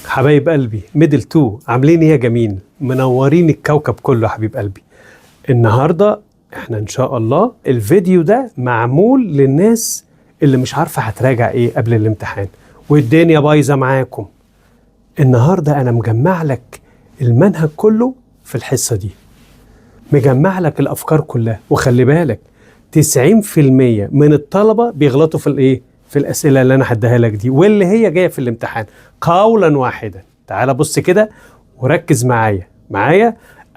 حبايب قلبي ميدل 2 عاملين ايه يا جميل؟ منورين الكوكب كله يا حبيب قلبي. النهارده احنا ان شاء الله الفيديو ده معمول للناس اللي مش عارفه هتراجع ايه قبل الامتحان والدنيا بايظه معاكم. النهارده انا مجمع لك المنهج كله في الحصه دي، مجمع لك الافكار كلها، وخلي بالك 90% من الطلبه بيغلطوا في الايه؟ في الاسئله اللي انا هديها لك دي واللي هي جايه في الامتحان قولا واحدا. تعال بص كده وركز معايا.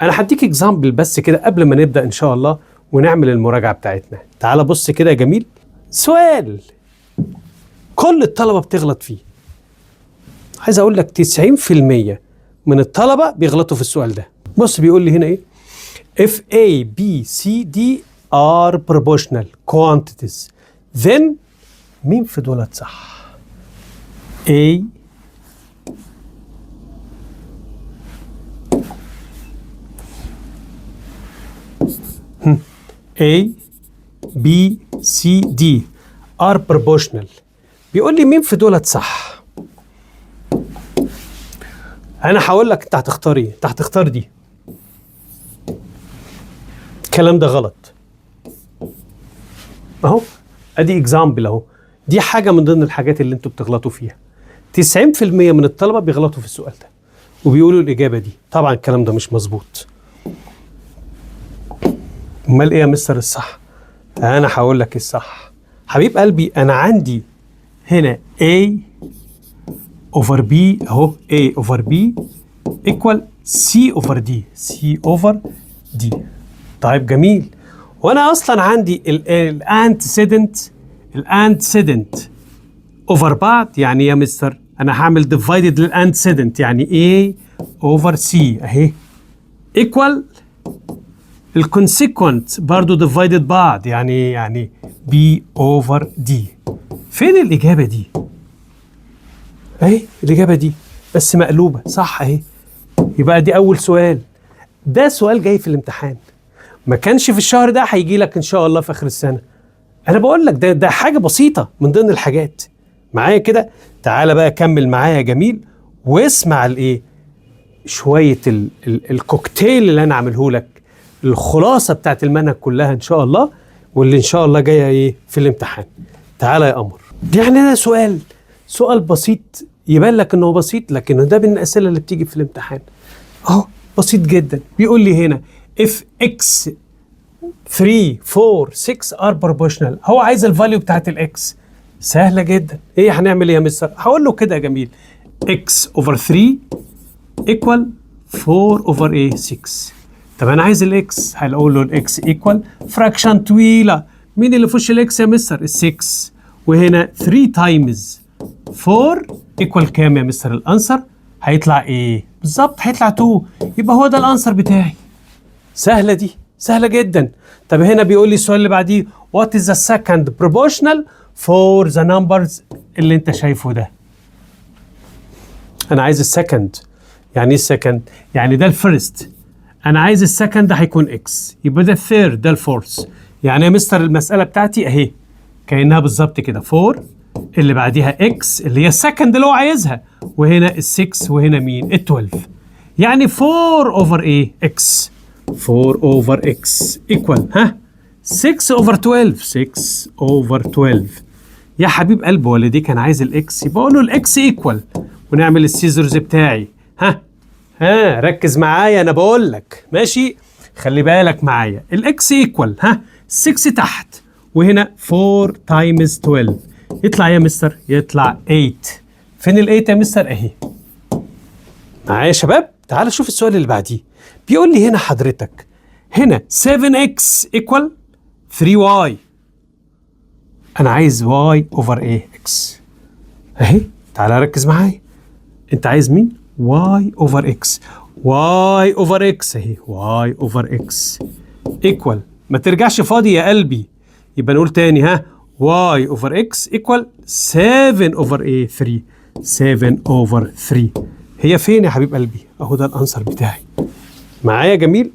انا هديك اكزامبل بس كده قبل ما نبدا ان شاء الله ونعمل المراجعه بتاعتنا. تعال بص كده يا جميل، سؤال كل الطلبه بتغلط فيه. عايز اقول لك 90% من الطلبه بيغلطوا في السؤال ده. بص بيقول لي هنا ايه؟ if A, B, C, D are proportional quantities then مين في دولت صح؟ A A B C D are proportional. بيقول لي مين في دولت صح؟ انا هقول لك انت هتختار ايه؟ انت هتختار دي. الكلام ده غلط اهو، ادي اكزامبل اهو، دي حاجه من ضمن الحاجات اللي انتوا بتغلطوا فيها. 90% من الطلبه بيغلطوا في السؤال ده وبيقولوا الاجابه دي. طبعا الكلام ده مش مظبوط. امال ايه يا مستر الصح؟ انا هقول لك الصح حبيب قلبي. انا عندي هنا A over B اهو، A over B equal C over D، C over D. طيب جميل. وانا اصلا عندي الانتسيدنت اوفر بعض، يعني يا مستر انا هعمل ديفايدد للانتسيدنت، يعني A over C اهي equal الكونسيكونت برضو ديفايدد بعض، يعني B over D. فين الاجابه دي؟ اهي الاجابه دي بس مقلوبه صح اهي. يبقى دي اول سؤال. ده سؤال جاي في الامتحان، ما كانش في الشهر ده هيجي لك ان شاء الله في اخر السنه. انا بقول لك ده حاجه بسيطه من ضمن الحاجات. معايا كده؟ تعالى بقى كمل معايا يا جميل واسمع الايه، شويه الكوكتيل اللي انا عامله لك، الخلاصه بتاعت المنهج كلها ان شاء الله، واللي ان شاء الله جايه ايه في الامتحان. تعالى يا قمر. يعني ده سؤال بسيط، يبان لك انه بسيط لكنه ده من الاسئله اللي بتيجي في الامتحان اهو، بسيط جدا. بيقول لي هنا if x 3 4 6 are proportional، هو عايز الفاليو بتاعت الاكس. سهله جدا. ايه هنعمل ايه يا مستر؟ هقول له كده يا جميل x over 3 equal 4 over a 6. طب انا عايز الاكس، هنقول له الاكس equal fraction طويله. مين اللي في وش الاكس يا مستر؟ ال6. وهنا 3 times 4 equal كام يا مستر؟ الانسر هيطلع ايه؟ بالظبط هيطلع 2. يبقى هو ده الانسر بتاعي. سهله دي، سهله جدا. طب هنا بيقول لي السؤال اللي بعديه what is the second proportional for the numbers اللي انت شايفه ده. انا عايز السكند. يعني ايه السكند؟ يعني ده الفيرست، انا عايز السكند ده هيكون اكس، يبقى ده الثيرد، ده الفورث. يعني يا مستر المساله بتاعتي اهي كانها بالظبط كده 4 اللي بعديها اكس اللي هي السكند اللي هو عايزها، وهنا ال6 وهنا مين؟ ال12. يعني 4 over ايه؟ اكس. 4 over x equal 6 over 12. 6 over 12. يا حبيب قلب والدي كان عايز الاكس، يبقى اقول له الاكس ايكوال ونعمل السيزرز بتاعي. ركز معايا انا بقول لك ماشي، خلي بالك معايا. الاكس ايكوال 6 تحت وهنا 4 times 12 يطلع يا مستر؟ يطلع 8. فين ال8 يا مستر؟ اهي معايا يا شباب. تعال شوف السؤال اللي بعديه. بيقول لي هنا حضرتك هنا 7x equal 3y. انا عايز y over ax اهي. تعال ركز معايا، انت عايز مين؟ y over x. y over x اهي، y over x equal، ما ترجعش فاضي يا قلبي. يبقى نقول تاني y over x equal 7 over a 3. 7 over 3 هي فين يا حبيب قلبي؟ اهو ده الانسر بتاعي. معايا جميل؟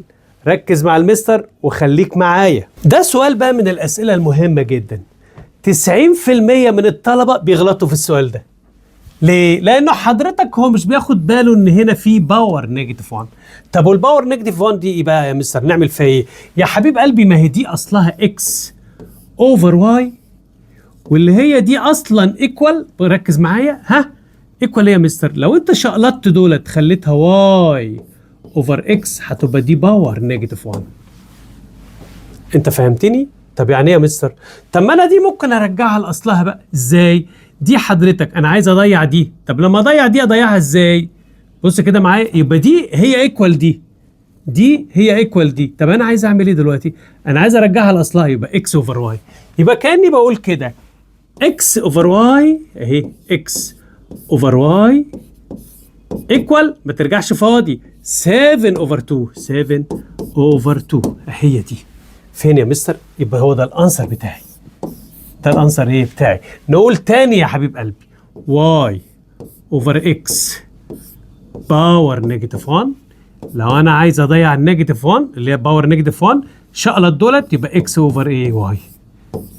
ركز مع المستر وخليك معايا. ده سؤال بقى من الاسئله المهمه جدا. 90% من الطلبه بيغلطوا في السؤال ده. ليه؟ لانه حضرتك هو مش بياخد باله ان هنا في باور نيجاتيف 1. طب والباور نيجاتيف 1 دي ايه بقى يا مستر؟ نعمل فيها ايه؟ يا حبيب قلبي ما هي دي اصلها اكس اوفر واي، واللي هي دي اصلا ايكوال، ركز معايا، ها ايكوال ايه يا مستر؟ لو انت شقلطت دولت خليتها واي اوفر اكس هتبقى دي باور نيجاتيف 1. انت فهمتني؟ طب يعني ايه يا مستر؟ طب ما انا دي ممكن ارجعها لاصلها بقى. ازاي؟ دي حضرتك انا عايز اضيع دي، طب لما اضيع دي اضيعها ازاي؟ بص كده معايا، يبقى دي هي ايكوال دي، دي هي ايكوال دي. طب انا عايز اعمل ايه دلوقتي؟ انا عايز ارجعها لاصلها، يبقى اكس اوفر واي. يبقى كاني بقول كده اكس اوفر واي اهي، اكس اوفر واي ايكوال، ما ترجعش فاضي، 7 اوفر 2، 7 اوفر 2 هي دي. فين يا مستر؟ يبقى هو ده الانسر بتاعي، ده الانسر ايه بتاعي. نقول تاني يا حبيب قلبي، واي اوفر اكس باور نيجاتيف 1. لو انا عايز اضيع النيجاتيف 1 اللي هي باور نيجاتيف 1، شقلط دولت يبقى اكس اوفر ايه واي،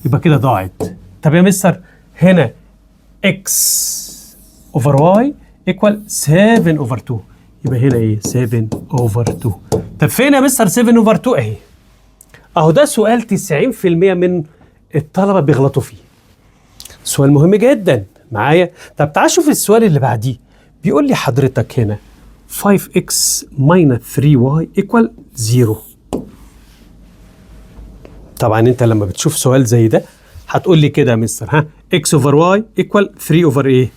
يبقى كده ضاعت. طب يا مستر هنا اكس اوفر واي ايكوال 7 اوفر 2، يبقى هنا ايه؟ 7 اوفر 2. طب فين يا مستر 7 اوفر 2 اهي؟ اهو ده سؤال 90% من الطلبه بيغلطوا فيه، سؤال مهم جدا معايا. طب تعال شوف السؤال اللي بعديه، بيقول لي حضرتك هنا 5x minus 3y equal 0. طبعا انت لما بتشوف سؤال زي ده هتقول لي كده يا مستر، ها x over y equal 3 over ايه؟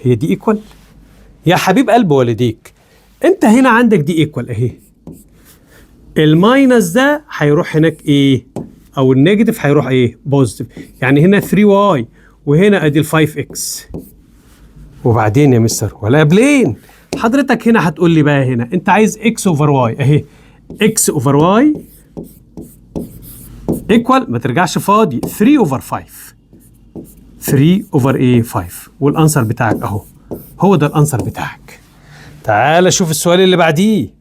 هي دي equal؟ يا حبيب قلب والديك، انت هنا عندك دي ايكوال اهي، الماينس ده هيروح هناك ايه؟ او النيجاتيف هيروح ايه؟ بوزيتيف. يعني هنا 3y وهنا ادي ال 5x. وبعدين يا مستر ولا قبلين حضرتك هنا هتقول لي بقى، هنا انت عايز x over y اهي، x over y ايكوال، ما ترجعش فاضي، 3 over 5، 3 over ايه؟ 5. والانسر بتاعك اهو، هو ده الانسر بتاعك. تعال شوف السؤال اللي بعديه،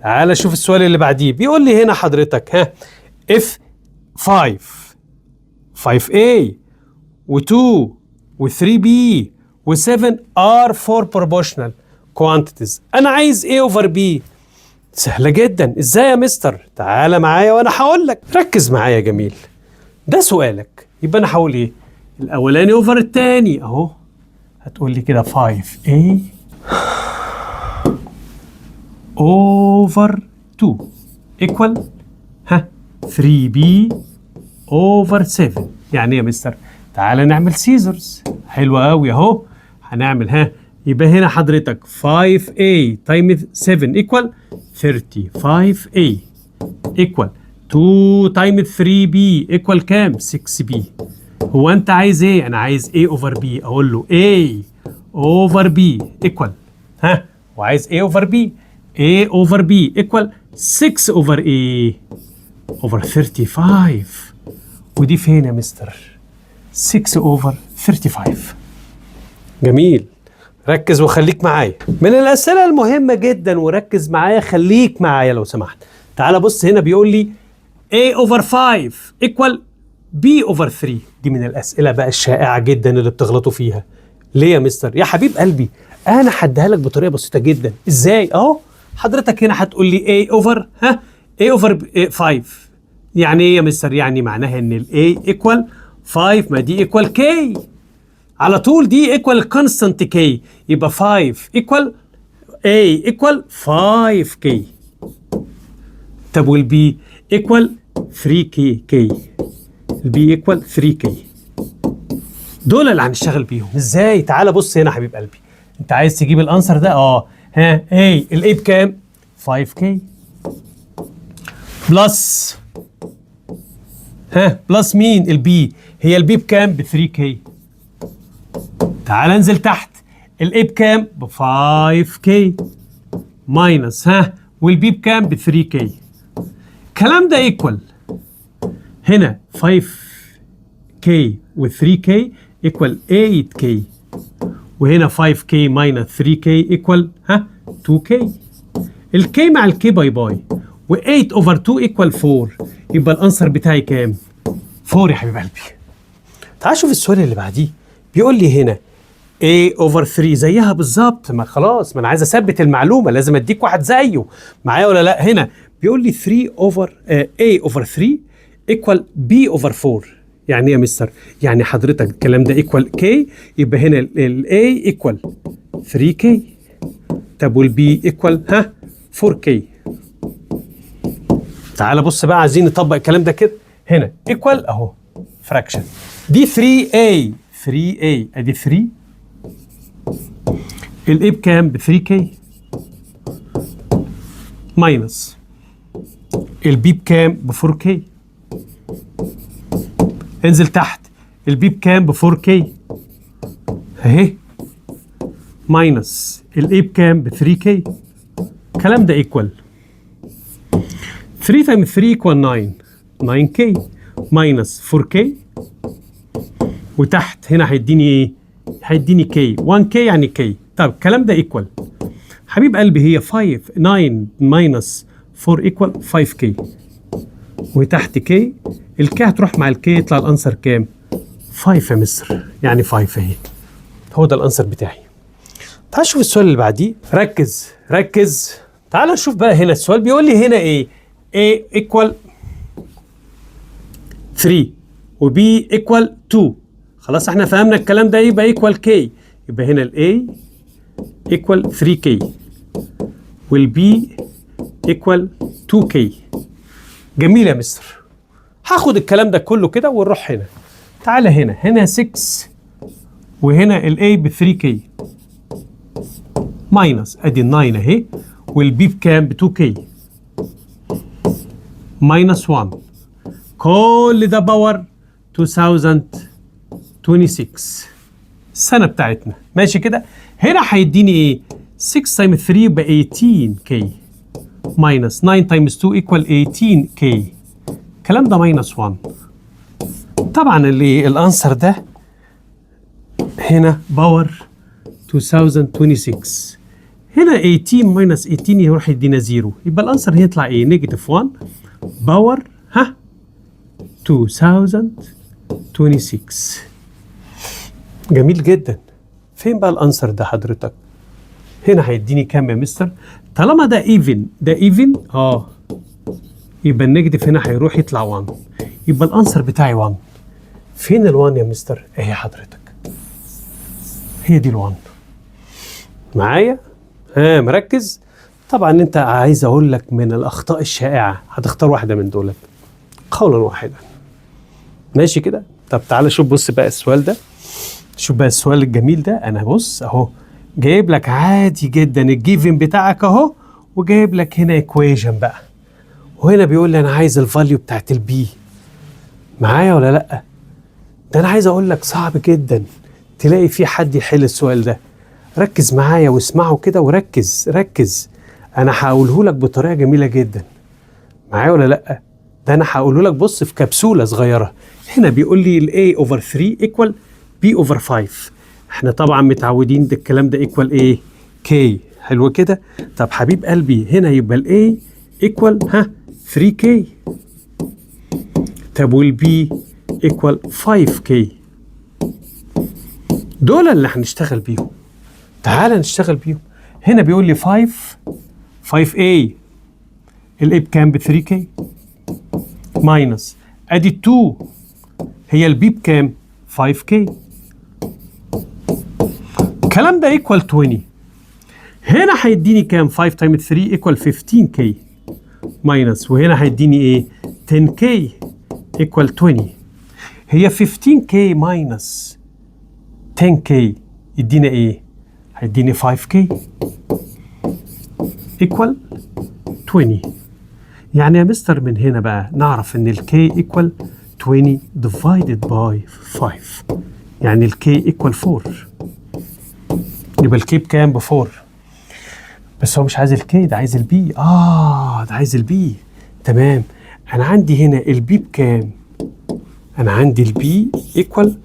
تعال شوف السؤال اللي بعديه، بيقول لي هنا حضرتك ها if 5 5a و2 و3b و7 are 4 proportional quantities، انا عايز a over b. سهله جدا. ازاي يا مستر؟ تعال معايا وانا هقول لك، ركز معايا يا جميل، ده سؤالك، يبقى انا هقول ايه؟ الاولاني اوفر الثاني اهو، هتقول لي كده 5a over 2 equal ها 3b over 7. يعني ايه يا مستر؟ تعالى نعمل سيزرز. حلو قوي اهو، هنعمل ها، يبقى هنا حضرتك 5a times 7 equal 35a equal 2 times 3b equal كام؟ 6b. هو انت عايز ايه؟ انا عايز a over b، اقول له a over b equal ها، وعايز a over b، a over b equal 6 over a over 35. ودي فين يا مستر؟ 6 over 35. جميل، ركز وخليك معايا، من الأسئلة المهمة جدا، وركز معايا، خليك معايا لو سمحت. تعال بص هنا، بيقول لي a over 5 equal b over 3. دي من الأسئلة بقى الشائعة جدا اللي بتغلطوا فيها. ليه يا مستر؟ يا حبيب قلبي أنا هديها لك بطريقة بسيطة جدا. إزاي؟ أهو حضرتك هنا هتقول لي a over ها a over 5. يعني إيه يا مستر؟ يعني معناها إن ال a equal 5، ما دي equal k على طول، دي equal constant k، يبقى 5 equal a equal 5k. طب والb equal 3k، الb equal 3k. دول اللي هنشتغل بيهم. ازاي؟ تعال بص هنا يا حبيب قلبي، انت عايز تجيب الانسر ده، ها a الاي بكام؟ 5k بلس ها بلس مين؟ البي، هي البي بكام؟ ب 3k. تعال انزل تحت، الاي بكام؟ ب 5k ماينس ها والبي بكام؟ ب 3k. الكلام ده ايكوال هنا 5k و 3k ايكوال 8k، وهنا 5k ماينس 3k ايكوال ها 2k. الكي مع الكي باي باي، و8 اوفر 2 ايكوال 4، يبقى الانسر بتاعي كام؟ 4 يا حبيب قلبي. تعال شوف السؤال اللي بعديه، بيقول لي هنا A over 3 زيها بالظبط. ما خلاص، ما انا عايز اثبت المعلومه، لازم اديك واحد زيه. معايا ولا لا؟ هنا بيقول لي 3 over A over 3 equal B over 4. يعني ايه يا مستر؟ يعني حضرتك الكلام ده equal K، يبقى هنا ال A equal 3K. طب وال B equal 4K. تعال بص بقى، عايزين نطبق الكلام ده كده. هنا equal اهو fraction، دي 3A 3A ادي 3، الاي بكام؟ ب 3K ماينس البي بكام؟ ب 4K. انزل تحت، البي بكام؟ ب 4K اهي، ماينس الاي بكام؟ ب 3K. الكلام ده ايكوال 3 تايم 3 ايكوال 9 9K ماينس 4K، وتحت هنا هيديني ايه؟ هيديني K 1K يعني K. طب الكلام ده ايكوال حبيب قلبي، هي 5 9 ماينس 4 ايكوال 5K، وتحت K الكي هتروح مع الكي يطلع الانسر كام؟ 5 يا مستر. يعني 5 اهي، هو ده الانسر بتاعي. تعال شوف السؤال اللي بعديه، ركز ركز. تعال نشوف بقى هنا السؤال بيقول لي هنا ايه؟ A equal 3 و B equal 2. خلاص احنا فهمنا الكلام ده، يبقى equal K. يبقى هنا ال A equal 3K وال B equal 2K. جميل يا مستر. هاخد الكلام ده كله كده ونروح هنا. تعالى هنا 6 وهنا ال A ب 3K ماينس ادي ال 9 اهي، وال B بكام؟ ب 2K ماينس 1. كل ده باور 2026 السنة بتاعتنا. ماشي كده؟ هنا هيديني ايه؟ 6 تايم 3 يبقى 18K ماينس 9 تايمز 2 ايكوال 18K. الكلام ده ماينس 1. طبعا اللي الانسر ده هنا باور 2026. هنا 18 ماينس 18 يروح يدينا 0، يبقى الانسر هيطلع ايه؟ نيجاتيف 1 باور 2026. جميل جدا. فين بقى الانسر ده حضرتك؟ هنا هيديني كام يا مستر؟ طالما ده ايفن، ده ايفن يبقى النيجاتيف هنا هيروح يطلع 1، يبقى الانسر بتاعي 1. فين ال1 يا مستر؟ اهي حضرتك، هي دي ال1. معايا؟ مركز؟ طبعا انت عايز اقول لك من الاخطاء الشائعه هتختار واحده من دولت قولا واحدا. ماشي كده؟ طب تعالى شوف، بص بقى السؤال ده، شوف بقى السؤال الجميل ده. انا بص اهو جايب لك عادي جدا الجيفن بتاعك اهو، وجايب لك هنا ايكويشن بقى، وهنا بيقول لي انا عايز الفاليو بتاعت البي. معايا ولا لا؟ ده انا عايز اقول لك صعب جدا تلاقي في حد يحل السؤال ده. ركز معايا واسمعه كده وركز ركز. انا هقوله لك بطريقه جميله جدا. معايا ولا لا؟ ده انا هقوله لك بص في كبسوله صغيره. هنا بيقول لي ال A over 3 equal B over 5. احنا طبعا متعودين ده الكلام ده equal ايه؟ K. حلو كده؟ طب حبيب قلبي هنا يبقى ال A equal 3K. طب وال B equal 5K. دول اللي هنشتغل بيهم. تعال نشتغل بيهم. هنا بيقول لي 5A ال A بكام؟ ب 3K ماينس ادي 2 هي البي بكام؟ 5K. الكلام ده ايكوال 20. هنا هيديني كام؟ 5 تايم 3 ايكوال 15K ماينس، وهنا هيديني ايه؟ 10K ايكوال 20. هي 15K ماينس 10K يدينا ايه؟ هيديني 5K ايكوال 20. يعني يا مستر من هنا بقى نعرف ان الK ايكوال 20 divided by 5، يعني الK ايكوال 4. يبقى الK بكام؟ ب 4. بس هو مش عايز الK، ده عايز البي. ده عايز البي. تمام. انا عندي هنا البي بكام؟ انا عندي البي ايكوال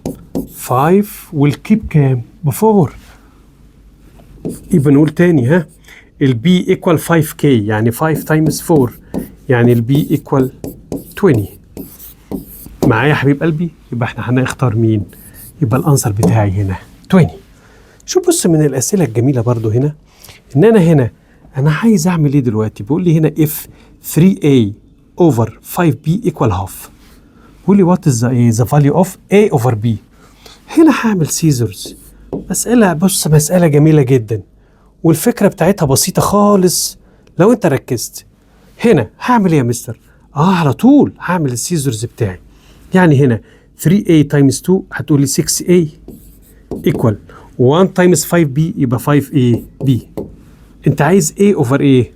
5 والK بكام؟ ب 4. يبقى نقول تاني البي ايكوال 5K، يعني 5 تايمز 4، يعني البي ايكوال 20. معايا يا حبيب قلبي؟ يبقى احنا هنختار مين؟ يبقى الانسر بتاعي هنا 20. شوف بص من الاسئله الجميله برضو هنا ان انا عايز اعمل ايه دلوقتي. بيقول لي هنا if 3a over 5b equal half. بيقول لي what is the value of a over b. هنا هعمل سيزرز. مسألة جميلة جدا والفكرة بتاعتها بسيطة خالص لو انت ركزت. هنا هعمل ايه يا مستر؟ على طول هعمل السيزرز بتاعي. يعني هنا 3a times 2 هتقول لي 6a equal 1 times 5b يبقى 5ab. انت عايز a over a،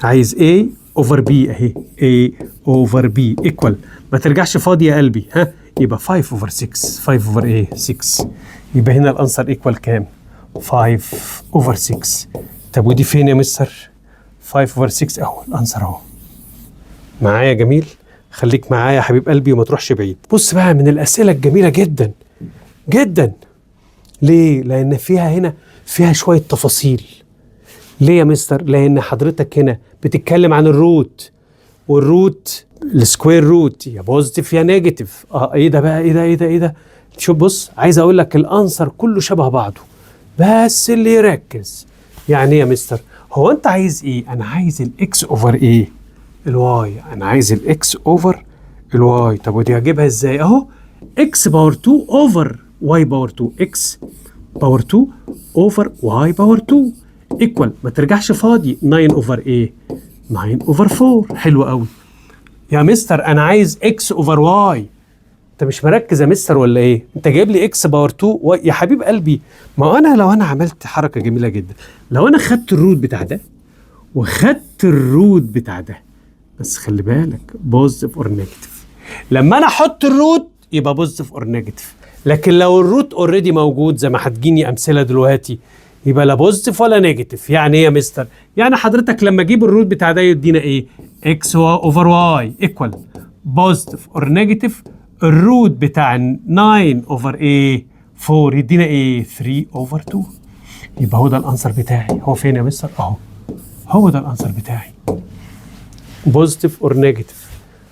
عايز a over b اهي a over b equal، ما ترجعش فاضي يا قلبي، ها يبقى 5 over 6. 5 over a 6. يبقى هنا الانسر equal كام؟ 5 over 6. طب ودي فين يا مستر؟ 5 over 6 اهو الانسر اهو معايا. جميل، خليك معايا يا حبيب قلبي وما تروحش بعيد. بص بقى من الاسئله الجميله جدا جدا. ليه؟ لان فيها شويه تفاصيل. ليه يا مستر؟ لان حضرتك هنا بتتكلم عن الروت، والروت السكوير روت يا بوزيتيف يا نيجاتيف. ايه ده بقى؟ ايه ده؟ شوف بص، عايز اقول لك الانسر كله شبه بعضه بس اللي يركز. يعني ايه يا مستر؟ هو انت عايز ايه؟ انا عايز الاكس اوفر ايه؟ الواي. انا عايز الاكس اوفر الواي. طب ودي هجيبها ازاي؟ اهو اكس باور 2 اوفر واي باور 2. اكس باور 2 اوفر واي باور 2 ايكوال، ما ترجعش فاضي، 9 اوفر ايه؟ 9 اوفر 4. حلو قوي يا مستر. انا عايز اكس اوفر واي. انت مش مركز يا مستر ولا ايه؟ انت جايب لي اكس باور 2 واي يا حبيب قلبي. ما انا لو انا عملت حركه جميله جدا، لو انا خدت الروت بتاع ده وخدت الروت بتاع ده، بس خلي بالك بوزيتيف اور نيجاتيف. لما انا احط الروت يبقى بوزيتيف اور نيجاتيف، لكن لو الروت اوريدي موجود زي ما هتجيني امثله دلوقتي يبقى لا بوزيتيف ولا نيجاتيف. يعني ايه يا مستر؟ يعني حضرتك لما اجيب الروت بتاع ده يدينا ايه؟ اكس اوفر واي ايكوال بوزيتيف اور نيجاتيف. الروت بتاع 9 اوفر ايه؟ 4 يدينا ايه؟ 3 اوفر 2. يبقى هو ده الانسر بتاعي. هو فين يا مستر؟ اهو هو ده الانسر بتاعي، بوزيتيف اور نيجاتيف.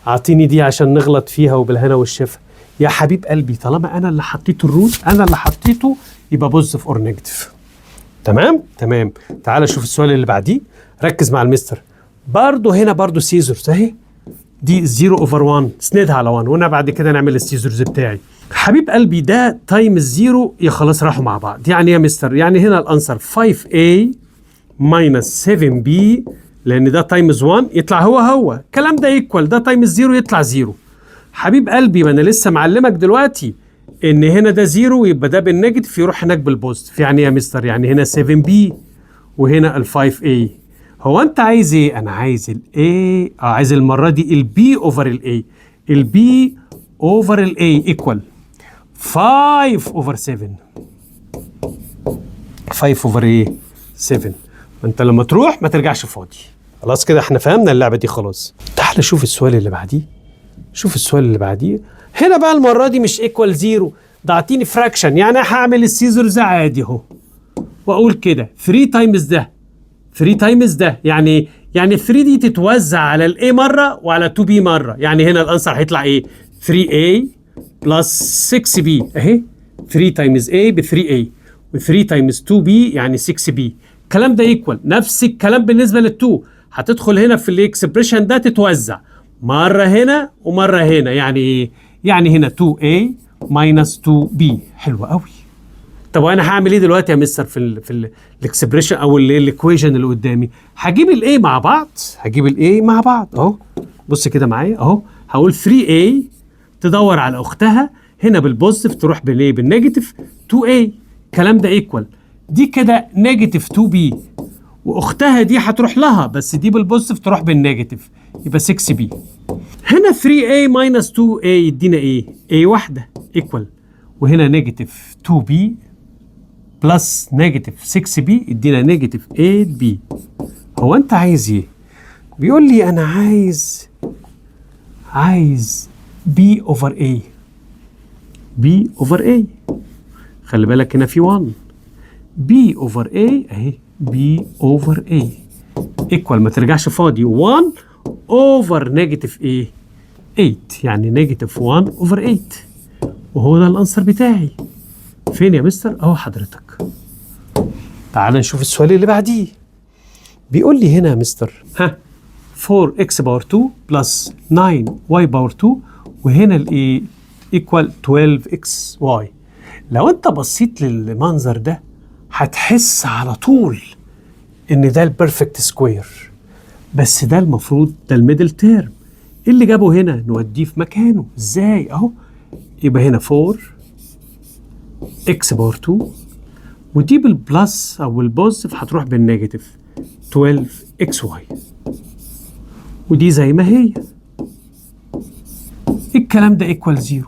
اعطيني دي عشان نغلط فيها وبالهنا والشفا يا حبيب قلبي. طالما انا اللي حطيت الروت، انا اللي حطيته، يبقى بوزيتيف اور نيجاتيف. تمام. تعال شوف السؤال اللي بعديه. ركز مع المستر. برضو هنا برضو سيزرز اهي، دي 0 اوفر 1 سندها على 1، وانا بعد كده نعمل السيزرز بتاعي. حبيب قلبي ده تايم الزيرو يا خلاص راحوا مع بعض. يعني يا مستر يعني هنا الانسر 5a minus 7b، لان ده تايمز 1 يطلع هو الكلام ده ايكوال ده تايمز 0 يطلع 0. حبيب قلبي ما انا لسه معلمك دلوقتي ان هنا ده 0 يبقى ده بالنيجاتيف يروح هناك بالبوزيتيف. يعني يا مستر يعني هنا 7b وهنا ال 5a. هو انت عايز ايه؟ انا عايز الاي، عايز المره دي البي اوفر الاي. البي اوفر الاي ايكوال 5 اوفر 7. 5 اوفر ايه؟ 7. انت لما تروح ما ترجعش فاضي. خلاص كده احنا فهمنا اللعبه دي خلاص. تعال شوف السؤال اللي بعديه. هنا بقى المره دي مش ايكوال 0، ده اعطيني فراكشن. يعني هعمل السيزرز عادي اهو واقول كده 3 تايمز ده 3 تايمز ده. يعني 3 دي تتوزع على الاي مره وعلى 2 بي مره. يعني هنا الانسر هيطلع ايه؟ 3a بلس 6b اهي. 3 تايمز a ب 3a و3 تايمز 2b يعني 6b. الكلام ده ايكوال نفس الكلام بالنسبه لل2. هتدخل هنا في الاكسبريشن ده تتوزع مره هنا ومره هنا. يعني ايه؟ يعني هنا 2a ماينس 2b. حلو قوي. طب وانا هعمل ايه دلوقتي يا مستر في الاكسبريشن او الايكويشن اللي قدامي؟ هجيب الاي مع بعض اهو. بص كده معايا اهو. هقول 3a تدور على اختها هنا بالبوزيتيف تروح بالايه؟ بالنيجاتيف 2a. الكلام ده ايكوال دي كده نيجاتيف 2b، واختها دي هتروح لها بس دي بالبوزيتيف تروح بالنيجاتيف يبقى 6b. هنا 3a ماينس 2a يدينا ايه؟ a واحده ايكوال، وهنا نيجاتيف 2b بلس نيجاتيف 6b يدينا نيجاتيف 8b. هو انت عايز ايه؟ بيقول لي انا عايز b over a. خلي بالك هنا في 1. b over a اهي. b over a ايكوال، ما ترجعش فاضي، 1 over نيجاتيف ايه؟ 8. يعني نيجاتيف 1 over 8. وهو ده الانسر بتاعي فين يا مستر؟ اهو حضرتك. تعال نشوف السؤال اللي بعديه. بيقول لي هنا يا مستر 4x باور 2 بلس 9y باور 2 وهنا الايه ايكوال 12xy. لو انت بصيت للمنظر ده هتحس على طول ان ده البرفكت سكوير، بس ده المفروض ده الميدل تيرم. اللي جابه هنا نوديه في مكانه ازاي؟ اهو يبقى هنا 4x باور 2 ودي بالبلس او البوزيتيف هتروح بالنيجاتيف 12xy ودي زي ما هي. الكلام ده ايكوال 0.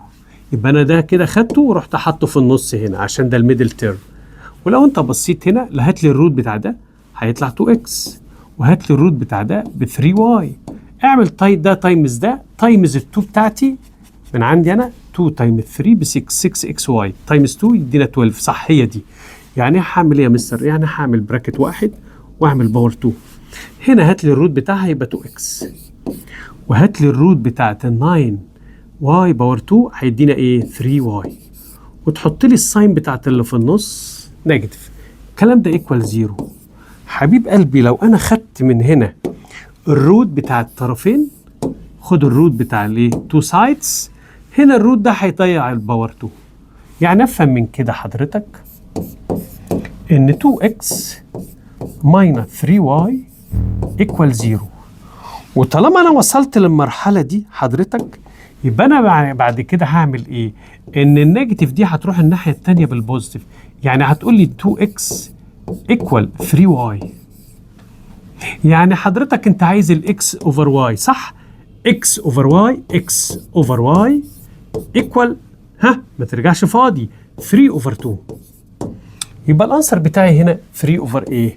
يبقى انا ده كده خدته ورحت حاطه في النص هنا عشان ده الميدل تيرم. ولو انت بصيت هنا هات لي الروت بتاع ده هيطلع 2x وهات لي الروت بتاع ده ب 3y. اعمل ده تايمز ده تايمز ال 2 بتاعتي من عندي انا 2 تايمز 3 ب 6xy تايمز 2 يدينا 12. صح هي دي. يعني هعمل ايه يا مستر؟ يعني هعمل براكت واحد واعمل باور 2. هنا هات لي الروت بتاعها يبقى 2x وهات لي الروت بتاعت ال 9y باور 2 هيدينا ايه 3y وتحط لي الساين بتاعت اللي في النص نيجاتيف. الكلام ده ايكوال 0. حبيب قلبي لو انا خدت من هنا الروت بتاع الطرفين، خد الروت بتاع الايه 2 سايدز، هنا الروت ده هيضيع الباور 2. يعني افهم من كده حضرتك ان 2x minus 3y equal 0. وطالما انا وصلت للمرحله دي حضرتك يبقى انا بعد كده هعمل ايه؟ ان النيجاتيف دي هتروح الناحيه الثانيه بالبوزيتيف. يعني هتقول لي 2x equal 3y. يعني حضرتك انت عايز الاكس اوفر واي صح؟ x اوفر واي x اوفر واي equal ما ترجعش فاضي 3 اوفر 2. يبقى الانسر بتاعي هنا 3 اوفر ايه؟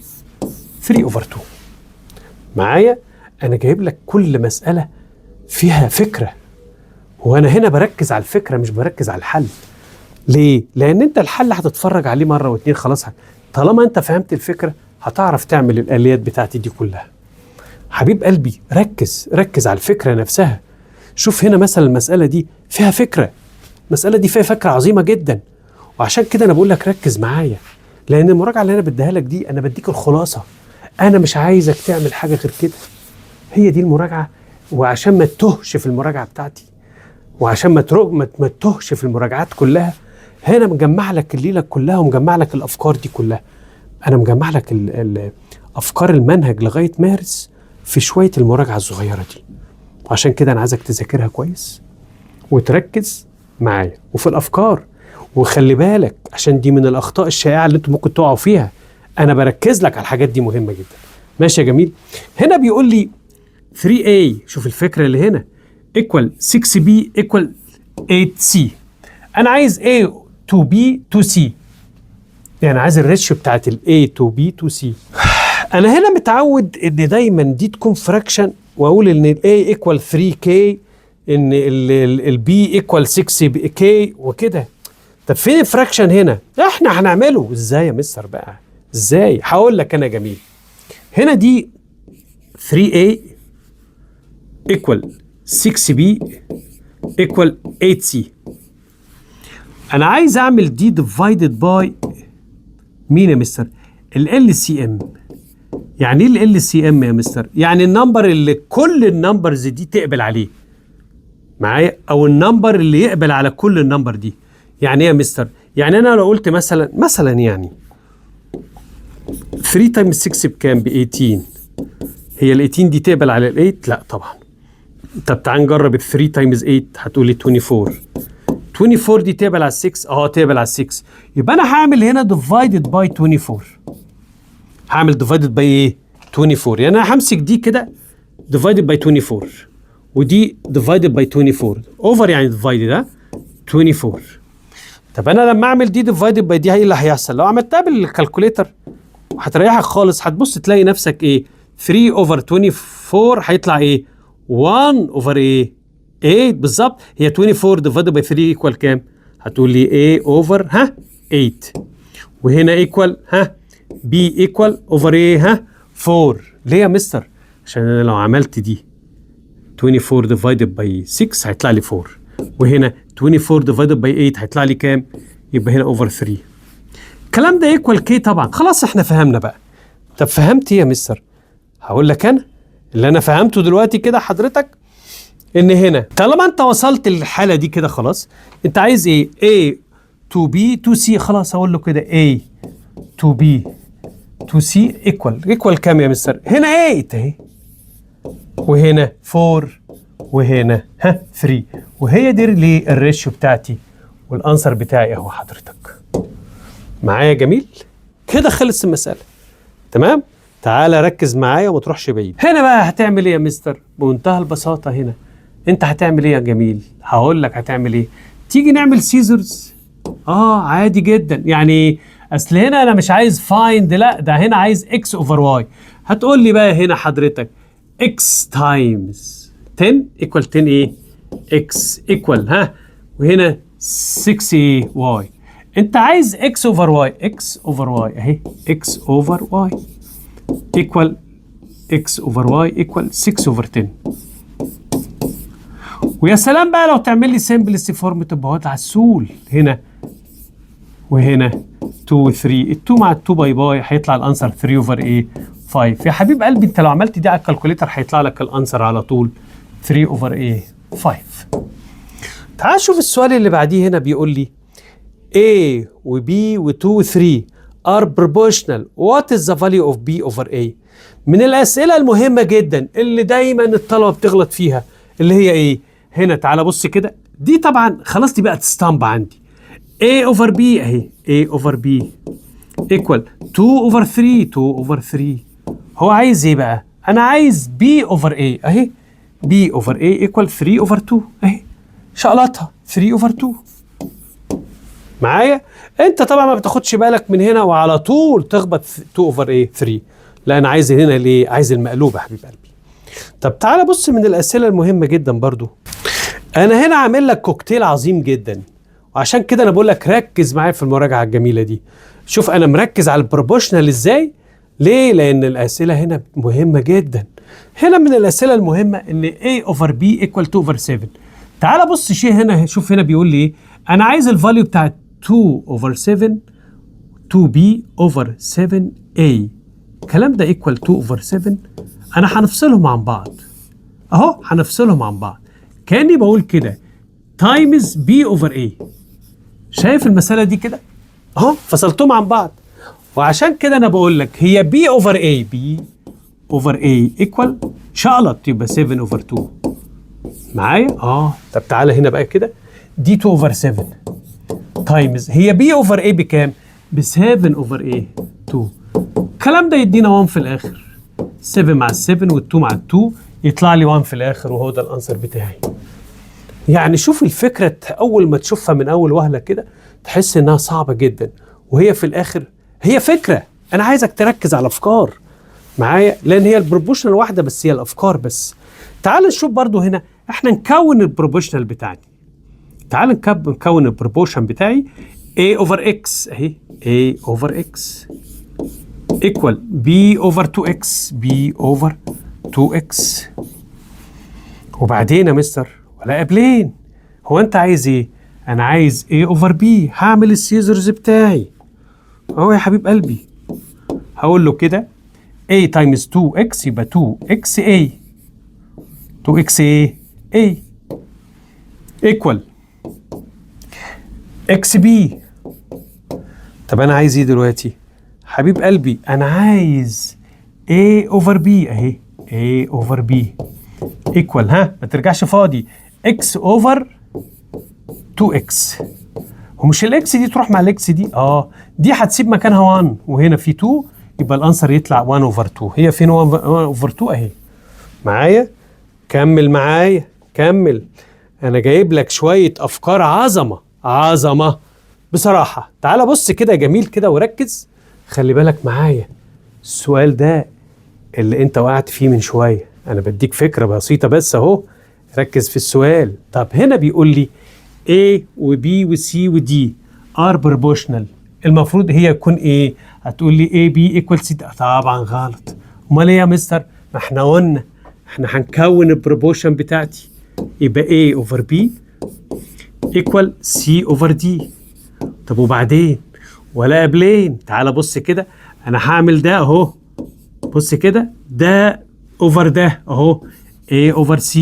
3 اوفر 2. معايا؟ انا جايب لك كل مسألة فيها فكرة، وانا هنا بركز على الفكرة مش بركز على الحل. ليه؟ لان انت الحل هتتفرج عليه مرة واتنين خلاص. طالما انت فهمت الفكرة هتعرف تعمل الآليات بتاعتي دي كلها. حبيب قلبي ركز على الفكرة نفسها. شوف هنا مثلا المسألة دي فيها فكرة، المسألة دي فيها فكرة عظيمة جدا، وعشان كده انا بقول لك ركز معايا، لان المراجعة اللي انا بديها لك دي انا بديك الخلاصة. انا مش عايزك تعمل حاجة غير كده. هي دي المراجعة. وعشان ما تتهش في المراجعة بتاعتي وعشان ما تتهش في المراجعات كلها، هنا مجمع لك الليلة كلها ومجمع لك الافكار دي كلها. انا مجمع لك افكار المنهج لغاية مارس في شوية المراجعة الصغيرة دي، وعشان كده انا عايزك تذاكرها كويس وتركز معايا وفي الافكار. وخلي بالك عشان دي من الاخطاء الشائعة اللي انتم ممكن تقعوا فيها، انا بركز لك على الحاجات دي مهمة جدا. ماشي يا جميل؟ هنا بيقول لي 3a، شوف الفكرة اللي هنا equal 6b equal 8c. انا عايز a to b to c، يعني عايز الريشيو بتاعت ال A to B to C. أنا هنا متعود إن دايما دي تكون فراكشن وأقول إن ال A equal 3K، إن ال B equal 6K وكده. طب فين الفراكشن هنا؟ إحنا هنعمله إزاي يا مستر بقى؟ إزاي؟ هقول لك أنا جميل. هنا دي 3A equal 6B equal 8C. أنا عايز أعمل دي divided by مين يا مستر؟ ال LCM. يعني ايه ال LCM يا مستر؟ يعني النمبر اللي كل النمبرز دي تقبل عليه معايا، او النمبر اللي يقبل على كل النمبر دي. يعني ايه يا مستر؟ يعني انا لو قلت مثلا يعني 3 تايمز 6 بكام؟ ب 18. هي ال 18 دي تقبل على ال 8؟ لا طبعا. طب تعال نجرب ال 3 تايمز 8 هتقولي 24. 24 دي تقبل على 6؟ تقبل على 6. يبقى انا هعمل هنا divided by 24. هعمل divided by ايه؟ 24. يعني انا همسك دي كده divided by 24 ودي divided by 24 over يعني divided 24. طب انا لما اعمل دي divided by دي ايه اللي هيحصل؟ لو عملتها بالكالكوليتر هتريحك خالص، هتبص تلاقي نفسك ايه؟ 3 over 24 هيطلع ايه؟ 1 over ايه؟ 8 بالظبط. هي 24 divided by 3 equal كام؟ هتقول لي A over 8. وهنا equal B equal over ايه 4. ليه يا مستر؟ عشان انا لو عملت دي 24 divided by 6 هيطلع لي 4، وهنا 24 divided by 8 هيطلع لي كام؟ يبقى هنا اوفر 3. الكلام ده ايكوال كي طبعا. خلاص احنا فهمنا بقى. طب فهمت ايه يا مستر؟ هقول لك انا اللي انا فهمته دلوقتي كده حضرتك، ان هنا طالما انت وصلت للحاله دي كده خلاص، انت عايز ايه؟ A to B to C. خلاص هقول له كده A to B to C ايكوال كام يا مستر؟ هنا 8 اهي، وهنا 4، وهنا 3، وهي دي اللي الريشيو بتاعتي والانسر بتاعي اهو حضرتك. معايا جميل؟ كده خلص المساله. تمام؟ تعالى ركز معايا وما تروحش بعيد. هنا بقى هتعمل ايه يا مستر؟ بمنتهى البساطه هنا انت هتعمل ايه يا جميل؟ هقول لك هتعمل ايه. تيجي نعمل سيزرز. عادي جدا. يعني اصل هنا انا مش عايز فايند، لا ده هنا عايز اكس اوفر واي. هتقول لي بقى هنا حضرتك اكس تايمز 10 ايكوال 10 ايه؟ اكس ايكوال وهنا 6 ايه؟ واي. انت عايز اكس اوفر واي. اكس اوفر واي اهي، اكس اوفر واي ايكوال اكس اوفر واي ايكوال 6 اوفر 10. ويا سلام بقى لو تعمل لي سمبلست فورم، تبقى واضحه على السول. هنا وهنا 2 و 3، ال2 مع ال2 باي باي، هيطلع الانسر 3 اوفر ايه؟ 5. يا حبيب قلبي انت لو عملت دي على الكالكوليتر هيطلع لك الانسر على طول 3 اوفر ايه؟ 5. تعال شوف السؤال اللي بعديه. هنا بيقول لي A و B و 2 و 3 are proportional. What is the value of B over A؟ من الأسئلة المهمة جدا اللي دايما الطلبة بتغلط فيها، اللي هي ايه؟ هنا تعال بص كده. دي طبعا خلاص دي بقت ستامب عندي. A over B اهي، A over B equal 2 over 3 2 over 3. هو عايز ايه بقى؟ أنا عايز B over A اهي، B over A equal 3 over 2 اهي، شقلطها 3 over 2. معايا؟ انت طبعا ما بتاخدش بالك من هنا وعلى طول تخبط 2 اوفر ايه؟ 3. لا انا عايز هنا ليه؟ عايز المقلوب يا حبيب قلبي. طب تعالى بص من الاسئله المهمه جدا برضو. انا هنا عامل لك كوكتيل عظيم جدا، وعشان كده انا بقول لك ركز معايا في المراجعه الجميله دي. شوف انا مركز على البروبورشنال ازاي؟ ليه؟ لان الاسئله هنا مهمه جدا. هنا من الاسئله المهمه ان A over B equal 2 over 7. تعالى بص شيء هنا، شوف هنا بيقول لي ايه؟ انا عايز الفاليو بتاعت 2 over 7 2B over 7A. الكلام ده equal 2 over 7. انا هنفصلهم عن بعض اهو، هنفصلهم عن بعض كاني بقول كده times B over A. شايف المساله دي كده اهو، فصلتهم عن بعض. وعشان كده انا بقول لك هي B over A، B over A equal شقلط يبقى 7 over 2. معايا؟ طب تعالى هنا بقى كده، دي 2 over 7 تايمز هي B over A بكام؟ ب 7 over A 2. الكلام ده يدينا 1 في الاخر. 7 مع ال 7 وال 2 مع ال 2 يطلع لي 1 في الاخر، وهو ده الانسر بتاعي. يعني شوف الفكره، اول ما تشوفها من اول وهله كده تحس انها صعبه جدا، وهي في الاخر هي فكره. انا عايزك تركز على الافكار معايا، لان هي البروبوشنال واحده بس، هي الافكار بس. تعال نشوف برضو هنا احنا نكون البروبوشنال بتاعتي. تعال نكون البروبوشن بتاعي. A over X اهي، A over X equal B over 2X B over 2X. وبعدين يا مستر ولا قبلين، هو انت عايز ايه؟ انا عايز A over B. هعمل السيزرز بتاعي اهو يا حبيب قلبي. هقول له كده A times 2X يبقى 2XA 2XA A equal XB. طب انا عايز ايه دلوقتي حبيب قلبي؟ انا عايز A over B اهي، A over B equal ما ترجعش فاضي X over 2X. ومش الاكس دي تروح مع الاكس دي؟ دي هتسيب مكانها 1 وهنا في 2، يبقى الانسر يطلع 1 over 2. هي فين 1 over 2 اهي؟ معايا؟ كمل معايا كمل. انا جايب لك شويه افكار عظمه بصراحه. تعال بص كده جميل كده وركز، خلي بالك معايا. السؤال ده اللي انت وقعت فيه من شويه، انا بديك فكره بسيطه بس اهو، ركز في السؤال. طب هنا بيقول لي A و B و C و D are proportional. المفروض هي يكون ايه؟ هتقول لي A B equal C. طبعا غلط. امال ايه يا مستر؟ ما احنا قلنا احنا هنكون البروبوشن بتاعتي، يبقى A over B equal C over D. طب وبعدين؟ ولا بلين. تعال بص كده، انا هعمل ده اهو، بص كده، ده اوفر ده اهو، A اوفر C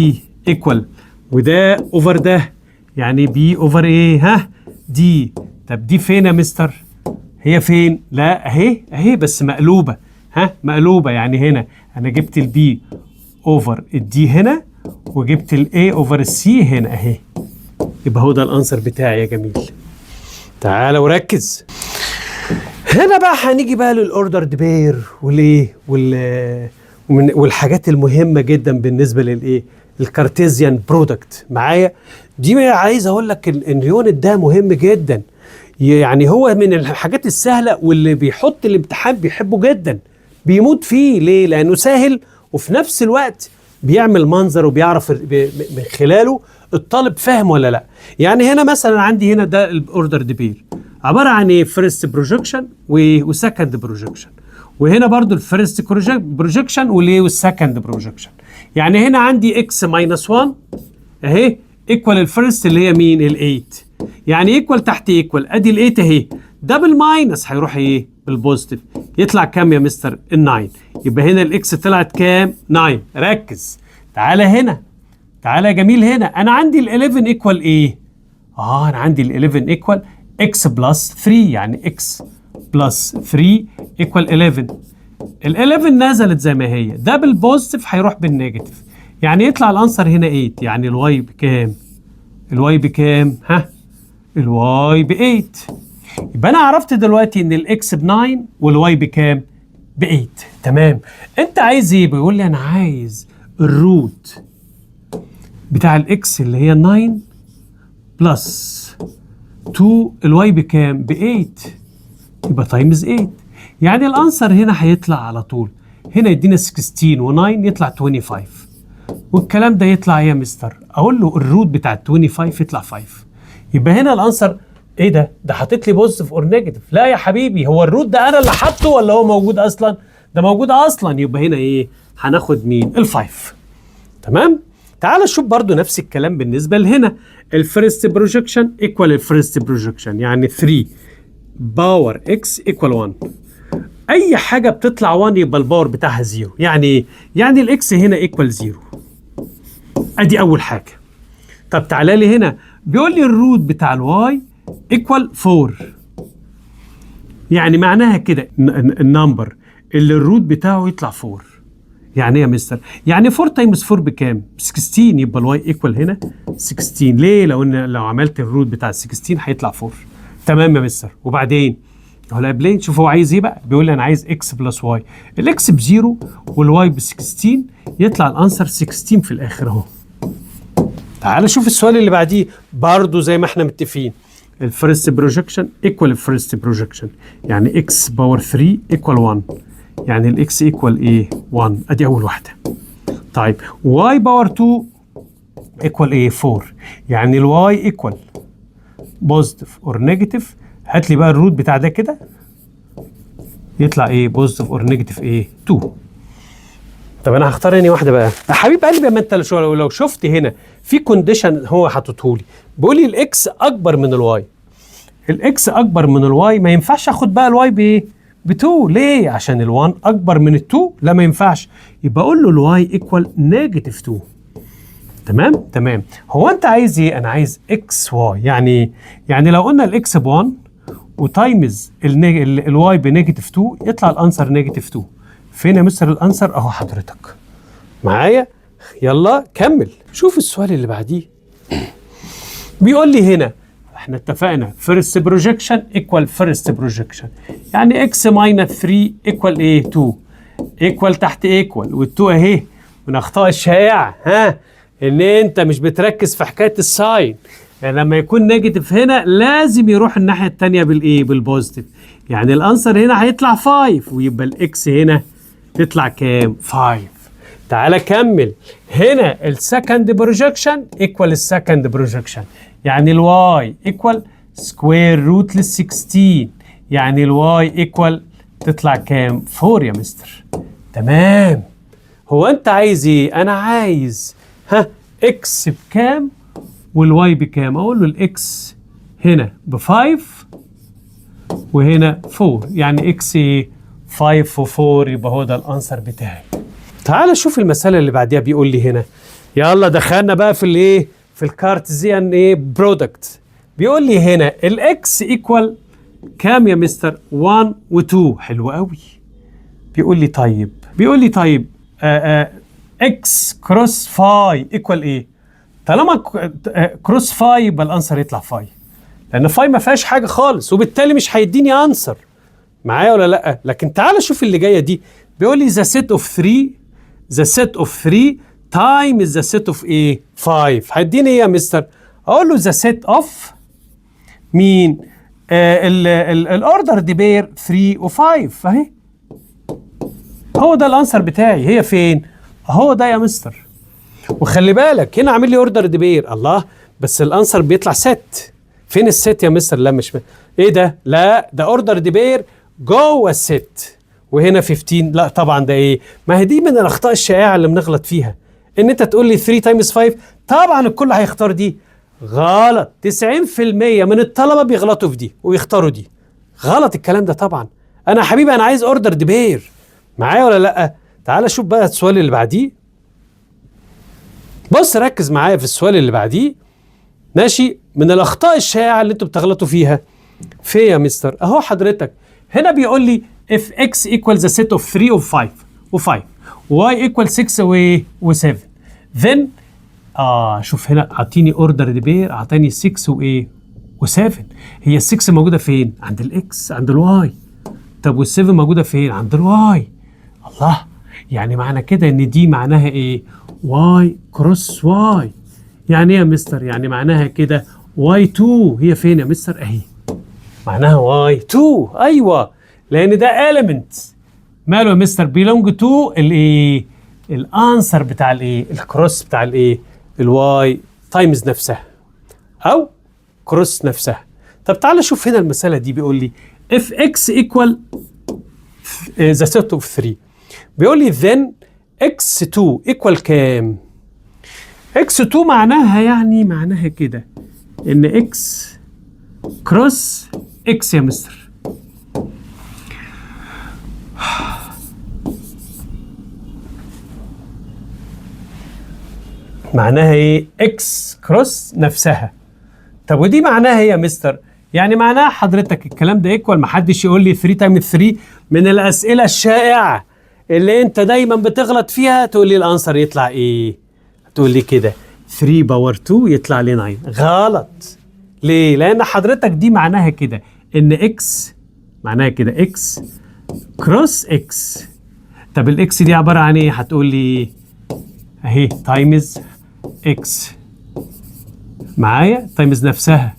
ايكوال، وده اوفر ده يعني B اوفر A، ها دي. طب دي فين يا مستر؟ هي فين؟ لا اهي اهي بس مقلوبه، ها مقلوبه، يعني هنا انا جبت البي اوفر الدي هنا، وجبت الاي اوفر السي هنا اهي. يبقى هو ده الانسر بتاعي يا جميل. تعال وركز. هنا بقى هنيجي بقى للاوردرد بير والايه والحاجات المهمه جدا بالنسبه للايه الكارتيزيان برودكت معايا. دي عايز اقول لك اليونت ده مهم جدا، يعني هو من الحاجات السهله واللي بيحط الامتحان بيحبه جدا، بيموت فيه. ليه؟ لانه سهل وفي نفس الوقت بيعمل منظر وبيعرف من خلاله الطالب فاهم ولا لا. يعني هنا مثلا عندي هنا ده الاوردر بير عباره عن ايه؟ فيرست بروجكشن وسكند بروجكشن، وهنا برضو الفيرست بروجكشن والسكند بروجكشن. يعني هنا عندي اكس ماينس 1 اهي ايكوال الفيرست اللي هي مين؟ ال8. يعني ايكوال تحت ايكوال، ادي ال8 اهي، دبل ماينس هيروح ايه؟ بالبوزيتيف، يطلع كام يا مستر؟ ال9. يبقى هنا الاكس طلعت كام؟ 9. ركز. تعالى هنا، تعالى يا جميل، هنا انا عندي ال11 ايكوال ايه؟ انا عندي ال11 ايكوال اكس بلس 3، يعني اكس بلس 3 ايكوال 11. ال11 نزلت زي ما هي، ده بالبوزيتيف هيروح بالنيجاتيف، يعني يطلع الانسر هنا 8. يعني الواي بكام؟ الواي بكام؟ ها؟ الواي ب 8. يبقى انا عرفت دلوقتي ان الاكس ب 9 والواي بكام؟ ب 8. تمام. انت عايز ايه؟ بيقول لي انا عايز الروت بتاع الاكس اللي هي 9 بلس 2 الواي بكام؟ ب 8. يبقى تايمز 8. يعني الانسر هنا هيطلع على طول، هنا يدينا 16 و9 يطلع 25. والكلام ده يطلع يا مستر؟ اقول له الروت بتاع 25 يطلع 5. يبقى هنا الانسر ايه ده؟ ده حاطط لي بوزيتيف اور نيجاتيف. لا يا حبيبي، هو الروت ده انا اللي حاطه ولا هو موجود اصلا؟ ده موجود اصلا. يبقى هنا ايه؟ هناخد مين؟ ال5. تمام؟ تعال نشوف برضو نفس الكلام بالنسبه لهنا. الفيرست بروجكشن ايكوال الفيرست بروجكشن، يعني 3 باور اكس ايكوال 1. اي حاجه بتطلع 1 يبقى الباور بتاعها 0. يعني ايه؟ يعني الاكس هنا ايكوال 0. ادي اول حاجه. طب تعالى لي هنا، بيقول لي الروت بتاع الواي ايكوال 4. يعني معناها كده النمبر اللي الروت بتاعه يطلع 4. يعني ايه يا مستر؟ يعني 4 تايمز 4 بكام؟ 16. يبقى الواي ايكوال هنا 16. ليه؟ لو عملت الروت بتاع 16 هيطلع 4. تمام يا مستر. وبعدين هو بلين، شوف هو عايز ايه بقى. بيقول لي انا عايز اكس بلس واي، الاكس ب0 والواي ب16، يطلع الانسر 16 في الاخر اهو. تعال شوف السؤال اللي بعديه برضه زي ما احنا متفقين. الفيرست بروجكشن ايكوال الفيرست بروجكشن، يعني اكس باور 3 ايكوال 1. يعني الاكس ايكوال ايه؟ 1. ادي اول واحده. طيب واي باور 2 ايكوال ايه؟ 4. يعني الواي ايكوال بوزيتيف اور نيجاتيف. هات لي بقى الروت بتاع ده كده، يطلع ايه؟ بوزيتيف اور نيجاتيف ايه؟ 2. طب انا هختار انهي واحده بقى يا حبيب قلبي؟ ما انت لو شفت هنا في كونديشن هو حاططه لي، بيقول لي الاكس اكبر من الواي. الاكس اكبر من الواي، ما ينفعش اخد بقى الواي بايه؟ ب2. ليه؟ عشان ال1 اكبر من ال2. لا ما ينفعش. يبقى اقول له الواي ايكوال نيجاتيف 2. تمام؟ تمام. هو انت عايز ايه؟ انا عايز اكس واي. يعني لو قلنا الاكس ب1 وتايمز الواي بنيجاتيف 2 يطلع الانسر نيجاتيف 2. فين يا مستر الانسر؟ اهو حضرتك معايا. يلا كمل. شوف السؤال اللي بعديه. بيقول لي هنا احنا اتفقنا فيرست بروجكشن ايكوال فيرست بروجكشن، يعني اكس ماينس 3 ايكوال ايه؟ 2. ايكوال تحت ايكوال، وال2 اهي. من اخطاء الشائعه ان انت مش بتركز في حكايه الساين. يعني لما يكون نيجاتيف هنا لازم يروح الناحيه الثانيه بالايه؟ بالبوزيتيف. يعني الانسر هنا هيطلع 5، ويبقى الاكس هنا تطلع كام؟ 5. تعالى كمل. هنا السكند بروجكشن ايكوال السكند بروجكشن، يعني الواي ايكوال سكوير روت لل16. يعني الواي ايكوال تطلع كام؟ 4 يا مستر. تمام. هو انت عايز ايه؟ انا عايز اكس بكام والواي بكام. اقول له الاكس هنا ب5 وهنا 4 يعني اكس 5 و4 يبقى هو ده الانسر بتاعي. تعال شوف المسألة اللي بعديها بيقول لي هنا. يلا دخلنا بقى في الايه؟ في الكارتزيان ايه برودكت. بيقول لي هنا الاكس ايكوال كام يا مستر؟ 1 و2. حلو قوي. بيقول لي طيب اكس كروس فاي ايكوال ايه؟ طالما كروس فاي يبقى الانسر يطلع فاي، لان فاي ما فيهاش حاجه خالص وبالتالي مش هيديني انسر. معايا ولا لا؟ لكن تعال شوف اللي جايه دي. بيقول لي ذا سيت اوف 3 تايم ذا سيت اوف ايه 5. هيديني ايه يا مستر؟ اقول له ذا سيت اوف مين؟ الاوردر دي بير 3 و5 اهي. هو ده الانسر بتاعي. هي فين؟ هو ده يا مستر. وخلي بالك هنا عامل لي اوردر دي بير. الله، بس الانسر بيطلع ست. فين الست يا مستر؟ لا مش ايه ده؟ لا ده اوردر دي بير جوه الست. وهنا 15. لا طبعا ده ايه؟ ما هي دي من الاخطاء الشائعه اللي بنغلط فيها، ان انت تقول لي 3 تايمز 5. طبعا الكل هيختار دي. غلط. 90% من الطلبه بيغلطوا في دي ويختاروا دي. غلط الكلام ده طبعا. انا يا حبيبي انا عايز اوردر دي بير. معايا ولا لا؟ تعال شوف بقى السؤال اللي بعديه. بص ركز معايا في السؤال اللي بعديه. ماشي؟ من الاخطاء الشائعه اللي انتوا بتغلطوا فيها. في يا مستر اهو حضرتك هنا بيقول لي if x equals a set of 3 و5 y equals 6 و7 then شوف هنا اعطيني اوردر دي بير، اعطاني 6 و7. هي ال 6 موجوده فين؟ عند الاكس، عند الواي. طب وال7 موجوده فين؟ عند الواي. الله، يعني معنى كده ان دي معناها ايه؟ واي كروس واي. يعني ايه يا مستر؟ يعني معناها كده واي 2 هي فين يا مستر؟ اهي معناها واي 2. ايوه، لان ده element ماله يا مستر؟ بيلونج تو الايه؟ الانسر بتاع الايه؟ الكروس بتاع الايه؟ الواي تايمز نفسها او كروس نفسها. طب تعال شوف هنا المساله دي. بيقول لي if x equal the set of 3 بيقول لي then x2 equal كام؟ x2 معناها كده ان x كروس x يا مستر. معناها ايه؟ اكس كروس نفسها. طب ودي معناها ايه يا مستر؟ يعني معناها حضرتك الكلام ده ايكوال. محدش يقول لي 3 تايمز 3 من الاسئله الشائعه اللي انت دايما بتغلط فيها. تقول لي الانسر يطلع ايه؟ تقول لي كده 3 باور 2 يطلع لي 9. غلط. ليه؟ لان حضرتك دي معناها كده ان اكس معناها كده اكس كروس اكس. طب الاكس دي عباره عن ايه؟ هتقول لي اهي تايمز اكس. معايا؟ تايمز نفسها.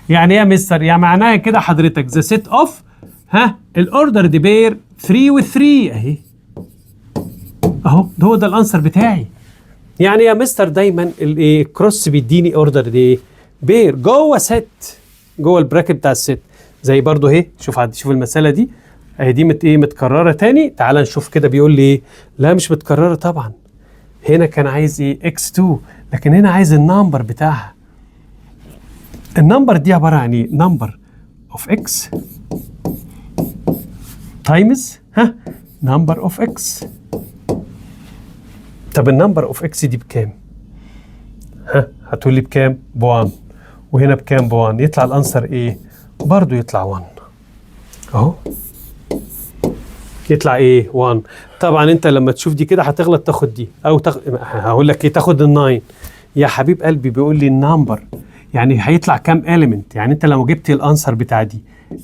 يعني ايه يا مستر؟ يعني معناها كده حضرتك ذا سيت اوف الاوردر دي بير 3 و3 اهي. اهو ده هو ده الانسر بتاعي. يعني يا مستر دايما الكروس بيديني اوردر دي بير جوه ست، جوه البراكت بتاع الست. زي برضو اهي شوف المساله دي اهي دي متكرره تاني. تعال نشوف كده بيقول لي ايه. لا مش متكرره طبعا. هنا كان عايز ايه؟ x2، لكن هنا عايز النمبر بتاعها. النمبر دي عباره عن ايه؟ نمبر اوف x تايمز نمبر اوف x. طب النمبر اوف x دي بكام؟ هتقول لي بكام؟ ب1. وهنا بكام؟ ب1. يطلع الانسر ايه؟ برضو يطلع 1 اهو. يطلع ايه؟ 1. طبعا انت لما تشوف دي كده هتغلط تاخد دي او هقول لك ايه؟ تاخد ال9. يا حبيب قلبي بيقول لي النمبر يعني هيطلع كام element. يعني انت لو جبت الانسر بتاع دي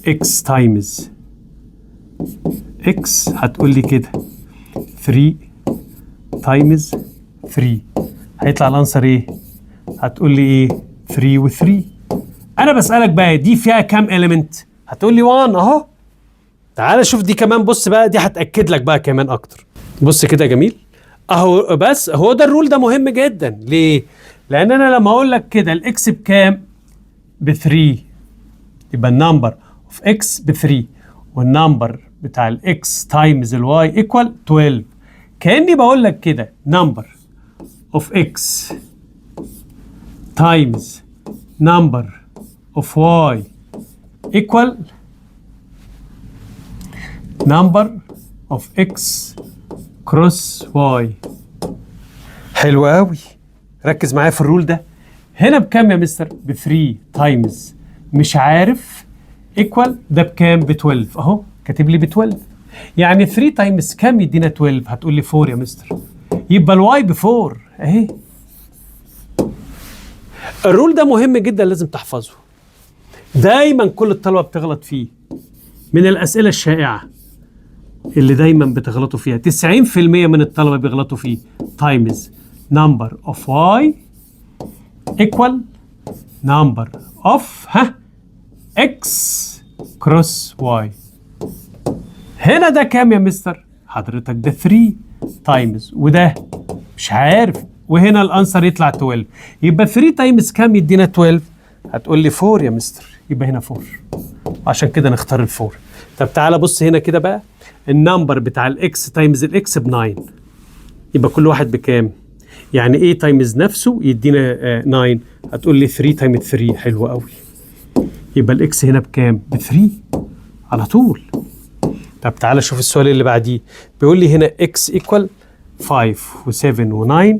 x تايمز x هتقول لي كده 3 تايمز 3 هيطلع الانسر ايه؟ هتقول لي ايه؟ 3 و3. انا بسألك بقى دي فيها كام element؟ هتقول لي 1 اهو. تعال شوف دي كمان. بص بقى دي هتأكد لك بقى كمان اكتر. بص كده يا جميل اهو. بس هو ده الرول ده مهم جدا. ليه؟ لان انا لما اقول لك كده الاكس بكام؟ ب3 يبقى النمبر اوف اكس ب3 والنمبر بتاع الاكس تايمز الواي ايكوال 12. كاني بقول لك كده نمبر اوف اكس تايمز نمبر اوف واي ايكوال number of x cross y. حلو قوي. ركز معايا في الرول ده. هنا بكام يا مستر؟ ب 3 تايمز مش عارف ايكوال ده بكام؟ ب 12 اهو كاتب لي ب 12. يعني 3 تايمز كام يدينا 12؟ هتقول لي 4 يا مستر. يبقى الواي ب 4 اهي. الرول ده مهم جدا لازم تحفظه. دايما كل الطلبه بتغلط فيه. من الاسئله الشائعه اللي دايما بتغلطوا فيها 90% من الطلبه بيغلطوا فيه. تايمز number of y equal number of x cross y. هنا ده كام يا مستر؟ حضرتك ده 3 تايمز وده مش عارف، وهنا الانسر يطلع 12. يبقى 3 تايمز كام يدينا 12؟ هتقول لي 4 يا مستر. يبقى هنا 4. عشان كده نختار ال 4. طب تعالى بص هنا كده بقى. النمبر بتاع الاكس تايمز الاكس ب 9. يبقى كل واحد بكام؟ يعني ايه تايمز نفسه يدينا 9. هتقول لي 3 تايمز 3. حلو قوي. يبقى الاكس هنا بكام؟ ب 3 على طول. طب تعالى شوف السؤال اللي بعديه. بيقول لي هنا اكس ايكوال 5 و7 و9،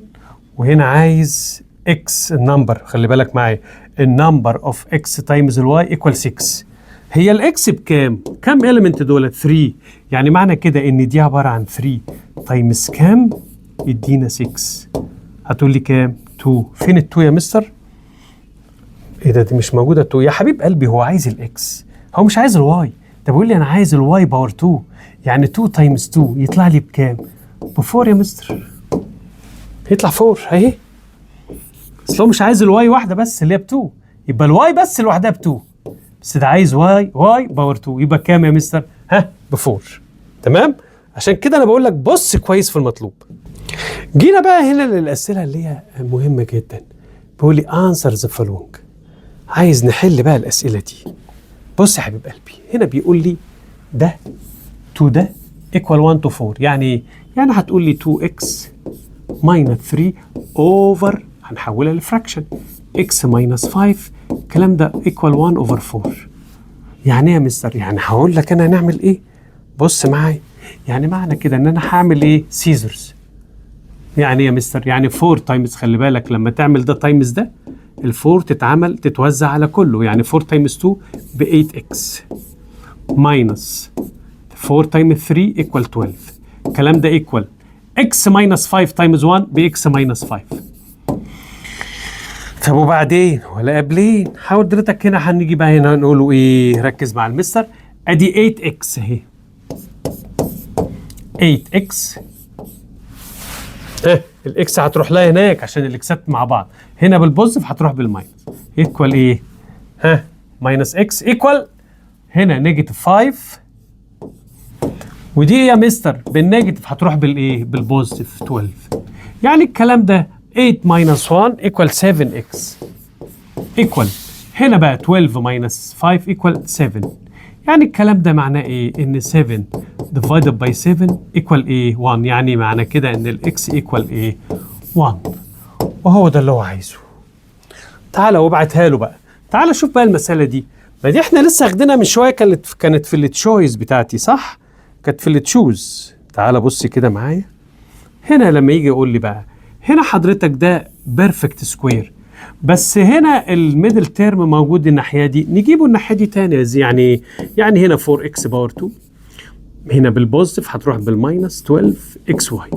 وهنا عايز اكس النمبر. خلي بالك معايا. النمبر اوف اكس تايمز الواي ايكوال 6. هي الاكس بكام؟ كام اليمنت دول؟ 3. يعني معنى كده ان دي عباره عن 3 تايمز كام يدينا 6. هتقول لي كام؟ 2. فين ال2 يا مستر؟ ايه ده؟ دي مش موجوده 2 يا حبيب قلبي. هو عايز الاكس، هو مش عايز الواي. ده بيقول لي انا عايز الواي باور 2. يعني 2 تايمز 2 يطلع لي بكام؟ ب 4 يا مستر. يطلع 4 اهي. اصل هو مش عايز الواي واحده بس اللي هي ب 2، يبقى الواي بس لوحدها ب 2. بس ده عايز واي باور 2. يبقى كام يا مستر؟ ب 4. تمام؟ عشان كده انا بقول لك بص كويس في المطلوب. جينا بقى هنا للاسئله اللي هي مهمه جدا. بيقول لي انسر ذا فولوينج. عايز نحل بقى الاسئله دي. بص يا حبيب قلبي، هنا بيقول لي ده 2 ده ايكوال 1 تو 4. يعني يعني هتقول لي 2x ماينس 3 اوفر، هنحولها لفراكشن، x ماينس 5. الكلام ده ايكوال 1 اوفر 4. يعني ايه يا مستر؟ يعني هقول لك انا هنعمل ايه. بص معايا. يعني معنى كده ان انا هعمل ايه؟ سيزرز. يعني ايه يا مستر؟ يعني 4 تايمز. خلي بالك لما تعمل ده تايمز ده، ال4 تتوزع على كله. يعني 4 تايمز 2 ب 8x ماينس 4 تايمز 3 ايكوال 12. الكلام ده ايكوال x ماينس 5 تايمز 1 ب x ماينس 5. طب وبعدين ولا قبلين؟ حضرتك هنا هنيجي بقى هنا نقوله ايه؟ ركز مع المستر. ادي 8x اهي. 8x الاكس هتروح لها هناك عشان الاكسات مع بعض. هنا بالبوزيتيف هتروح بالماينس. ايكوال ايه؟ ماينس اكس ايكوال هنا نيجاتيف 5. ودي يا مستر بالنيجاتيف هتروح بالايه؟ بالبوزيتيف 12. يعني الكلام ده 8 ماينس 1 ايكوال 7x ايكوال هنا بقى 12 ماينس 5 ايكوال 7. يعني الكلام ده معناه ايه؟ ان 7 divided by 7 equal ايه؟ 1. يعني معنى كده ان الاكس equal ايه؟ 1. وهو ده اللي هو عايزه. تعالى وابعتها له بقى. تعالى شوف بقى المسألة دي. ما دي احنا لسه واخدينها من شوية، كانت في التشويس بتاعتي صح؟ كانت في التشوز. تعالى بص كده معايا. هنا لما يجي يقول لي بقى، هنا حضرتك ده بيرفكت سكوير، بس هنا الميدل تيرم موجود الناحيه دي، نجيبه الناحيه دي تاني. يعني هنا 4x باور 2، هنا بالبوزيتيف هتروح بالماينس 12xy،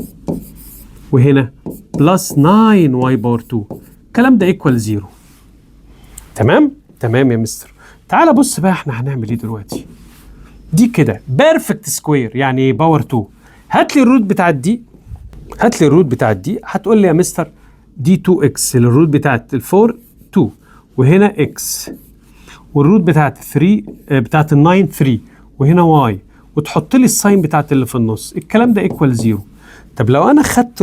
وهنا بلس 9y باور 2. الكلام ده ايكوال 0. تمام يا مستر. تعال بص بقى احنا هنعمل ايه دلوقتي. دي كده بيرفكت سكوير يعني باور 2. هات لي الروت بتاعت دي. هتقول لي يا مستر دي 2x، الروت بتاعت ال4 2، وهنا x، والروت بتاعت 3 بتاعت ال9 3، وهنا y، وتحط لي الساين بتاعت اللي في النص. الكلام ده ايكوال 0. طب لو انا خدت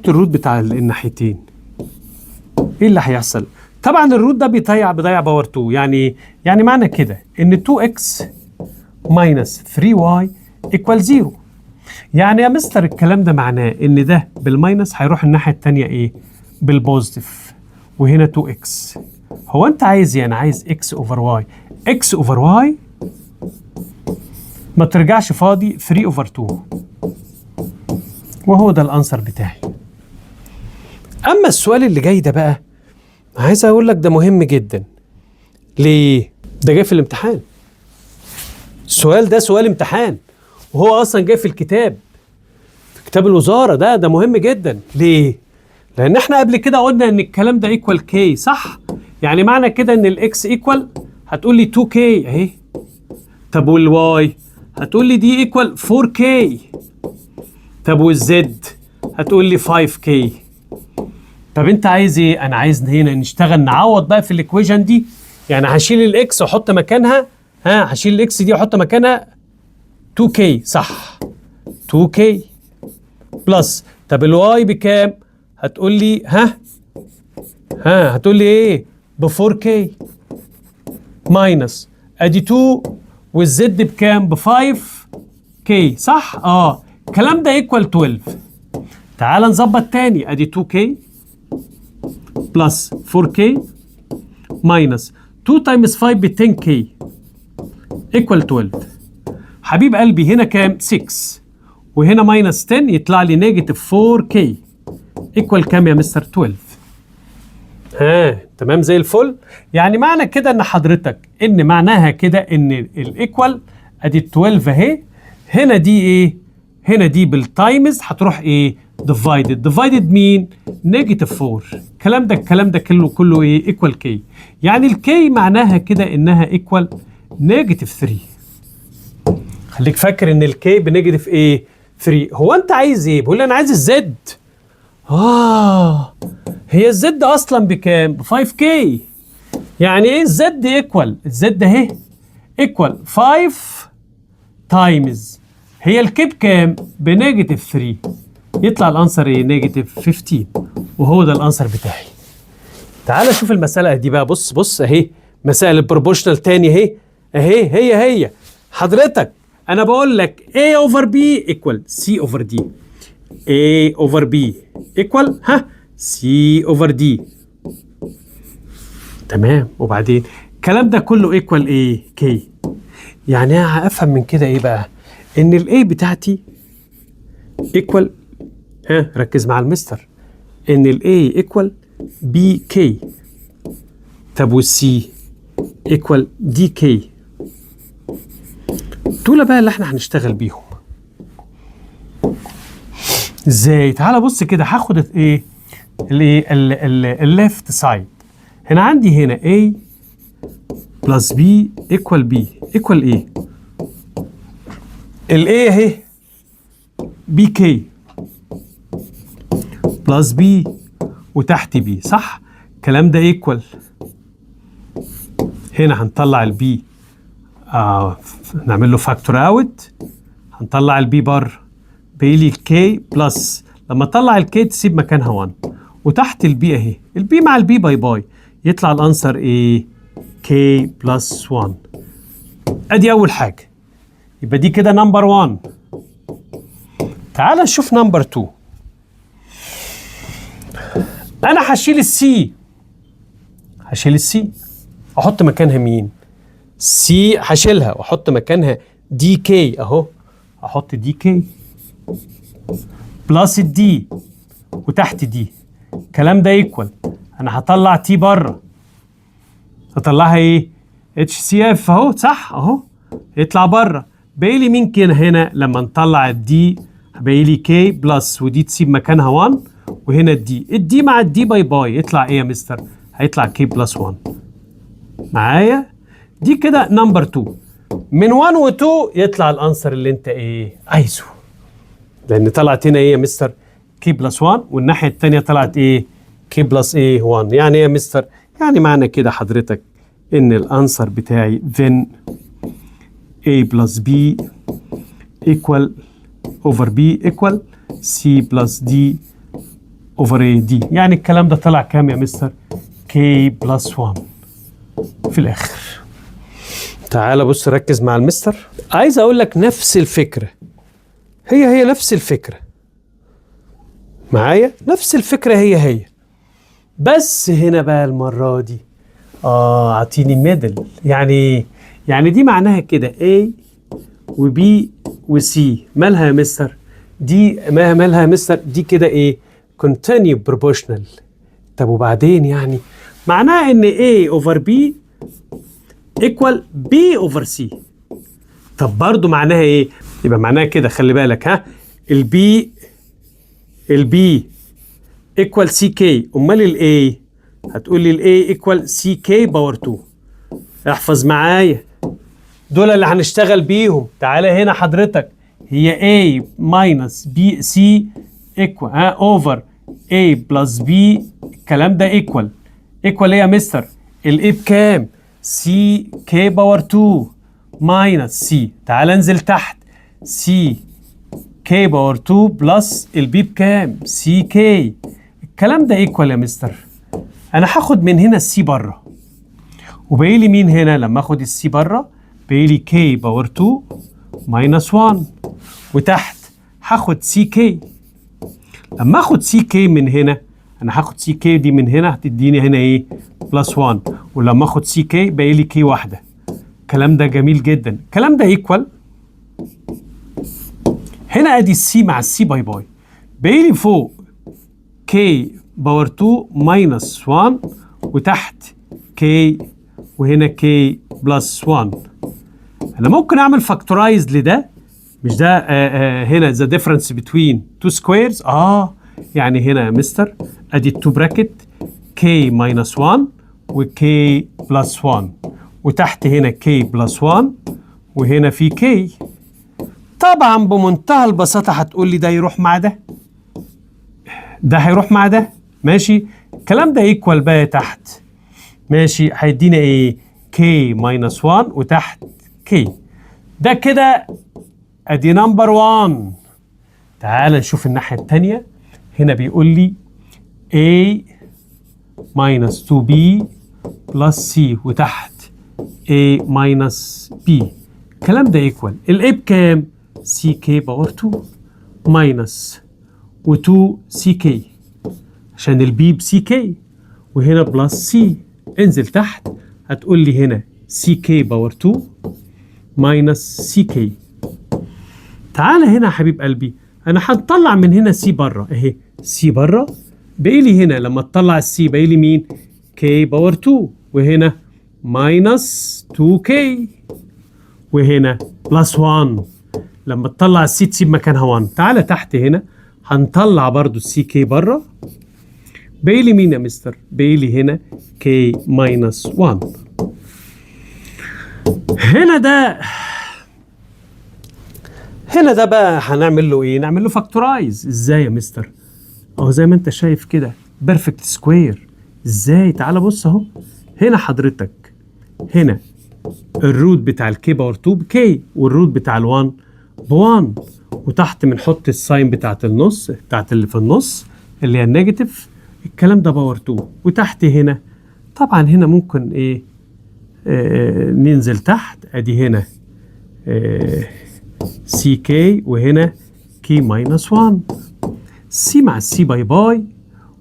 الروت بتاع الناحيتين، ايه اللي هيحصل؟ طبعا الروت ده بيضيع باور 2. يعني معنى كده ان 2x ماينس 3y ايكوال 0. يعني يا مستر الكلام ده معناه ان ده بالماينس هيروح الناحيه الثانيه ايه؟ بالبوزيتيف، وهنا 2x. هو انت عايز ايه؟ انا عايز x اوفر y. x اوفر y ما ترجعش فاضي 3 over 2 وهو ده الانسر بتاعي. اما السؤال اللي جاي ده بقى عايز اقول لك ده مهم جدا. ليه؟ ده جاي في الامتحان. السؤال ده سؤال امتحان وهو اصلا جاي في الكتاب، في كتاب الوزارة. ده مهم جدا. ليه؟ لان احنا قبل كده قلنا ان الكلام ده ايكوال كي، صح؟ يعني معنى كده ان الاكس ايكوال، هتقول لي 2 كي اهي. طب والواي هتقول لي دي ايكوال 4 كي. طب والزد هتقول لي 5 كي. طب انت عايز ايه؟ انا عايز هنا نشتغل نعوض بقى في الايكويشن دي. يعني هشيل الاكس واحط مكانها، هشيل الاكس دي واحط مكانها 2 كي، صح؟ 2 كي بلس. طب الواي بكام؟ هتقول لي هتقول لي ايه؟ ب 4 كي ماينس ادي 2 والزد بكام؟ ب 5 كي، صح؟ الكلام ده ايكوال 12. تعال نظبط تاني. ادي 2 كي بلس 4 كي ماينس 2 تايمز 5 ب 10 كي ايكوال 12. حبيب قلبي هنا كام؟ 6 وهنا ماينس 10 يطلع لي نيجاتيف 4 كي ايكوال كام يا مستر؟ 12. تمام زي الفل. يعني معنى كده ان حضرتك معناها كده ان الايكوال ادي 12 اهي. هنا دي ايه؟ هنا دي بالتايمز هتروح ايه؟ ديفايدد مين؟ نيجاتيف 4. الكلام ده كله ايه؟ ايكوال كي. يعني الكي معناها كده انها ايكوال نيجاتيف 3. خليك فاكر ان الكي بنيجاتيف ايه؟ 3. هو انت عايز ايه؟ بقول لي انا عايز الزد. هي الزد اصلا بكام؟ ب 5 كي. يعني ايه الزد ايكوال؟ الزد اهي ايكوال 5 تايمز هي الكيب كام؟ بنيجاتيف 3. يطلع الانسر ايه؟ نيجاتيف 15. وهو ده الانسر بتاعي. تعال شوف المساله دي بقى. بص اهي مسائل البروبورشنال تاني اهي هي حضرتك. انا بقول لك A over B ايكوال C over D. A over B ايكوال C over D. تمام. وبعدين الكلام ده كله ايكوال ايه؟ K. يعني انا هفهم من كده ايه بقى؟ ان الاي بتاعتي ايكوال، ركز مع المستر، ان الاي ايكوال بي كي. طب والسي ايكوال دي كي. دول بقى اللي احنا هنشتغل بيهم. ازاي؟ تعالى بص كده. هاخد ايه؟ الليفت سايد. هنا عندي هنا A بلس B ايكوال B ايكوال ايه؟ ال A اهي بي كي بلس B وتحت B، صح؟ الكلام ده ايكوال. هنا هنطلع البي، نعمل له فاكتور اوت، هنطلع البي بره، بيلي الكي بلس. لما اطلع الكي تسيب مكانها 1 وتحت البي اهي. البي مع البي باي باي، يطلع الانسر ايه؟ كي بلس 1. ادي اول حاجه. يبقى دي كده نمبر 1. تعال نشوف نمبر 2. انا هشيل السي، احط مكانها مين؟ سي هشيلها واحط مكانها دي كي اهو. احط دي كي بلس الدي وتحت دي. الكلام ده ايكوال. انا هطلع تي بره، هطلعها ايه؟ اتش سي اف اهو، صح؟ اهو يطلع بره. باقي لي مين كده هنا؟ لما نطلع الدي باقي لي كي بلس ودي تسيب مكانها 1 وهنا الدي مع الدي باي باي. يطلع ايه يا مستر؟ هيطلع كي بلس 1 معايا. دي كده نمبر 2. من 1 و 2 يطلع الانسر اللي انت ايه عايزه، لان طلعت هنا ايه يا مستر؟ كي بلس 1 والناحيه الثانيه طلعت ايه؟ كي بلس ايه 1. يعني ايه يا مستر؟ يعني معنى كده حضرتك ان الانسر بتاعي then A plus B equal over B equal C plus D over A D. يعني الكلام ده طلع كام يا مستر؟ K plus 1 في الاخر. تعال بص ركز مع المستر. عايز اقول لك نفس الفكره، هي نفس الفكره معايا، نفس الفكره هي بس هنا بقى المره دي اعطيني ميدل. يعني دي معناها كده A وبي وسي مالها يا مستر؟ دي مالها يا مستر؟ دي كده ايه؟ continue proportional. طب وبعدين يعني معناها ان A over B equal B over C. طب برضو معناها ايه؟ يبقى معناها كده خلي بالك ها، البي equal CK. امال الاي هتقول لي الاي equal CK باور 2. احفظ معايا دول اللي هنشتغل بيهم. تعالى هنا حضرتك، هي A minus B C equal over A plus B. الكلام ده equal ايه يا مستر؟ الاي بكام؟ سي كي باور 2 ماينس سي. تعال انزل تحت، سي كي باور 2 بلس البي بكام؟ سي كي. الكلام ده ايكوال يا مستر. انا هاخد من هنا السي بره، وباقي لي مين هنا؟ لما اخد السي بره باقي لي كي باور 2 ماينس 1، وتحت هاخد سي كي. لما اخد سي كي من هنا، انا هاخد سي كي دي من هنا هتديني هنا ايه؟ بلس 1، ولما اخد سي كي باقي لي كي واحده. الكلام ده جميل جدا. الكلام ده ايكوال هنا ادي السي مع السي باي باي، باقي لي فوق كي باور 2 ماينس 1، وتحت كي، وهنا كي بلس 1. انا ممكن اعمل فاكتورايز لده، مش ده هنا ذا ديفرنس بتوين تو سكويرز. يعني هنا يا مستر ادي التو براكت كي ماينس 1 وكي بلس 1، وتحت هنا كي بلس 1، وهنا في كي. طبعا بمنتهى البساطه هتقول لي ده يروح مع ده، ده هيروح مع ده، ماشي. الكلام ده ايكوال بقى تحت، ماشي، هيدينا ايه؟ كي ماينس 1 وتحت كي. ده كده ادي نمبر 1. تعال نشوف الناحيه الثانيه. هنا بيقول لي A minus 2B plus C، وتحت A minus B. الكلام ده ايكوال ال A بكام؟ CK باور 2 minus و2 CK، عشان ال B ب CK، وهنا بلس C. انزل تحت هتقول لي هنا CK باور 2 minus CK. تعالى هنا يا حبيب قلبي، انا هنطلع من هنا سي بره اهي، سي بره باقي لي هنا لما تطلع السي باقي لي مين؟ كي باور 2، وهنا ماينس 2 كي، وهنا بلس 1. لما تطلع السي تسيب مكانها 1. تعالى تحت هنا هنطلع برضو السي كي بره، باقي لي مين يا مستر؟ باقي لي هنا كي ماينس 1. هنا ده بقى هنعمل له ايه؟ نعمل له فاكتورايز. ازاي يا مستر؟ اهو زي ما انت شايف كده بيرفكت سكوير. ازاي؟ تعالى بص اهو. هنا حضرتك هنا الروت بتاع الكي باور 2 بكي، والروت بتاع ال1 ب1، وتحت بنحط الساين بتاعت النص، بتاعت اللي في النص اللي هي النيجاتيف. الكلام ده باور 2. وتحت هنا طبعا هنا ممكن ايه؟ ننزل تحت ادي هنا سي كي، وهنا كي ماينس 1. سي مع السي باي باي،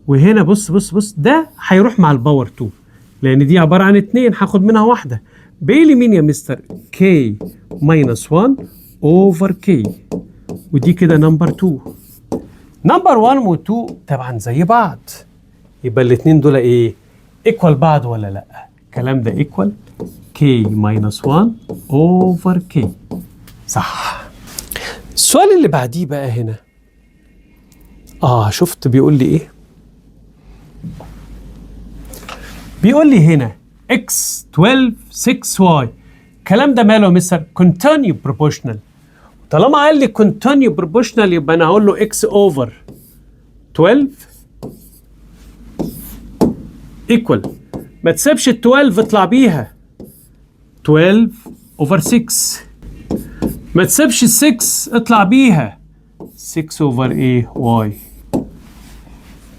وهنا بص ده هيروح مع الباور 2 لان دي عباره عن 2 هاخد منها واحده. باقي لي مين يا مستر؟ كي ماينس 1 اوفر كي، ودي كده نمبر 2. نمبر 1 و 2 طبعا زي بعض، يبقى الاثنين دول ايه؟ ايكوال بعض ولا لا؟ الكلام ده ايكوال كي ماينس 1 اوفر كي. صح. السؤال اللي بعديه بقى هنا، شفت بيقول لي ايه؟ بيقول لي هنا x 12 6y. الكلام ده ماله يا مستر؟ continue proportional. طالما قال لي continue proportional يبقى انا هقول له x over 12 equal، ما تسيبش ال 12 اطلع بيها، 12 over 6. ما تسيبش ال 6 اطلع بيها، 6 اوفر ايه؟ واي.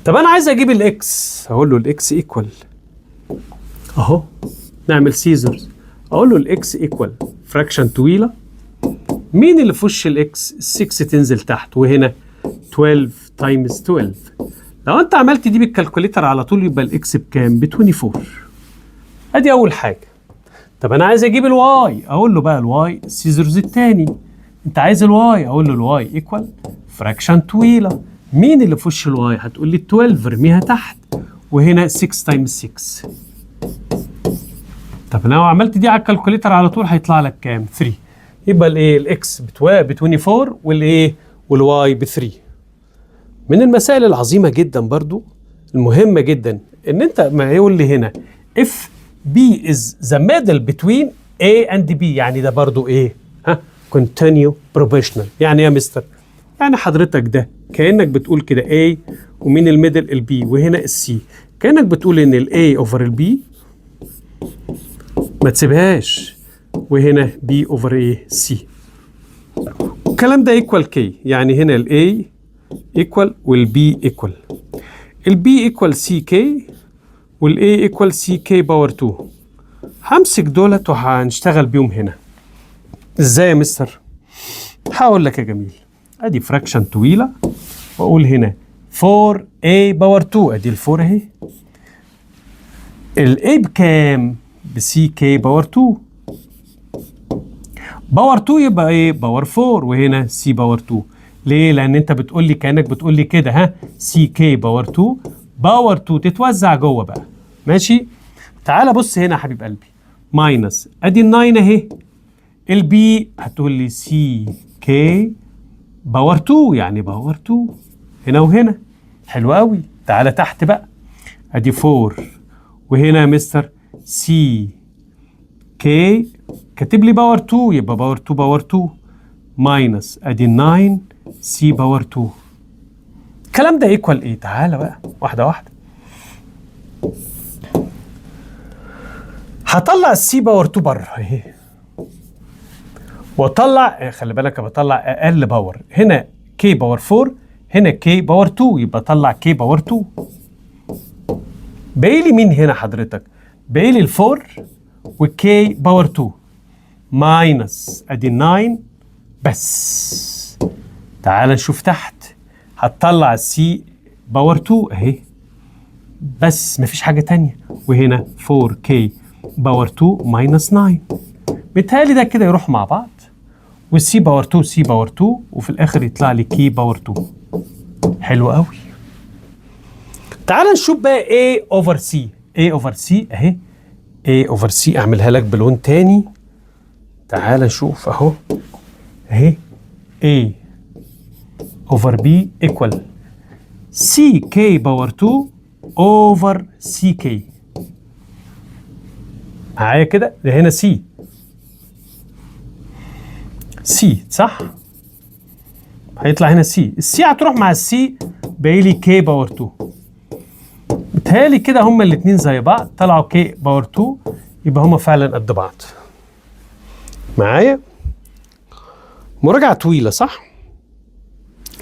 طب انا عايز اجيب الاكس، هقول له الاكس ايكوال اهو، نعمل سيزرز، اقول له الاكس ايكوال فراكشن طويله. مين اللي في وش الاكس؟ ال6 تنزل تحت، وهنا 12 تايمز 12. لو انت عملت دي بالكالكوليتر على طول يبقى الاكس بكام؟ ب 24. ادي اول حاجه. طب انا عايز اجيب الواي، اقول له بقى الواي سيزرز التاني. انت عايز الواي، اقول له الواي ايكوال فراكشن طويله. مين اللي في وش الواي؟ هتقول لي 12، ارميها تحت، وهنا 6 تايمز 6. طب لو عملت دي على الكالكوليتر على طول هيطلع لك كام؟ 3. يبقى الايه؟ الاكس ب 24 والايه؟ والواي ب 3. من المسائل العظيمه جدا برضو المهمه جدا ان انت ما يقول لي هنا if B is the middle between A and B، يعني ده برضو ايه؟ continue proportional. يعني يا مستر، يعني حضرتك ده كأنك بتقول كده A ومين الميدل البي وهنا السي، كأنك بتقول ان الاي اوفر البي ما تسيبهاش، وهنا بي اوفر ايه سي. الكلام ده ايكوال كي، يعني هنا الاي ايكوال والبي ايكوال، البي ايكوال سي كي والاي ايكوال سي كي باور 2. همسك دولت وهنشتغل بيهم هنا. ازاي يا مستر؟ هقول لك يا جميل، ادي فراكشن طويله واقول هنا 4a باور 2، ادي ال4 اهي. الاي بكام؟ بسي كي باور 2. باور 2 يبقى ايه؟ باور 4، وهنا سي باور 2. ليه؟ لان انت بتقول لي كانك بتقول لي كده سي كي باور 2 باور 2 تتوزع جوه بقى. ماشي؟ تعالى بص هنا يا حبيب قلبي، ماينس ادي ال9 اهي، البي هتقول لي سي كي باور 2، يعني باور 2 هنا وهنا. حلو قوي. تعالى تحت بقى، ادي 4 وهنا يا مستر سي كي كاتب لي باور 2، يبقى باور 2 باور 2 ماينس ادي 9 سي باور 2. الكلام ده ايكوال ايه؟ تعالى بقى واحده واحده. هطلع السي باور 2 بره اهي، واطلع خلي بالك بطلع اقل باور، هنا كي باور 4 هنا كي باور 2، يبقى طلع كي باور 2. باقي لي مين هنا حضرتك؟ باقي لي ال4 والكي باور 2 ماينس ادي 9 بس. تعال نشوف تحت، هتطلع السي باور 2 اهي بس، مفيش حاجه تانية، وهنا 4k باور 2 ماينس 9. بالتالي ده كده يروح مع بعض، والسي باور 2 سي باور 2، وفي الاخر يطلع لي كي باور 2. حلو قوي. تعال نشوف بقى A اوفر سي. A اوفر سي اهي، A اوفر سي اعملها لك بلون تاني. تعال نشوف اهو اهي، A اوفر B ايكوال سي كي باور 2 اوفر سي كي. معايا كده؟ ده هنا سي صح؟ هيطلع هنا سي، السي هتروح مع السي، باقي لي كي باور 2. بتهيألي كده هما الاتنين زي بعض، طلعوا كي باور 2، يبقى هما فعلا قد بعض. معايا؟ مراجعة طويلة صح؟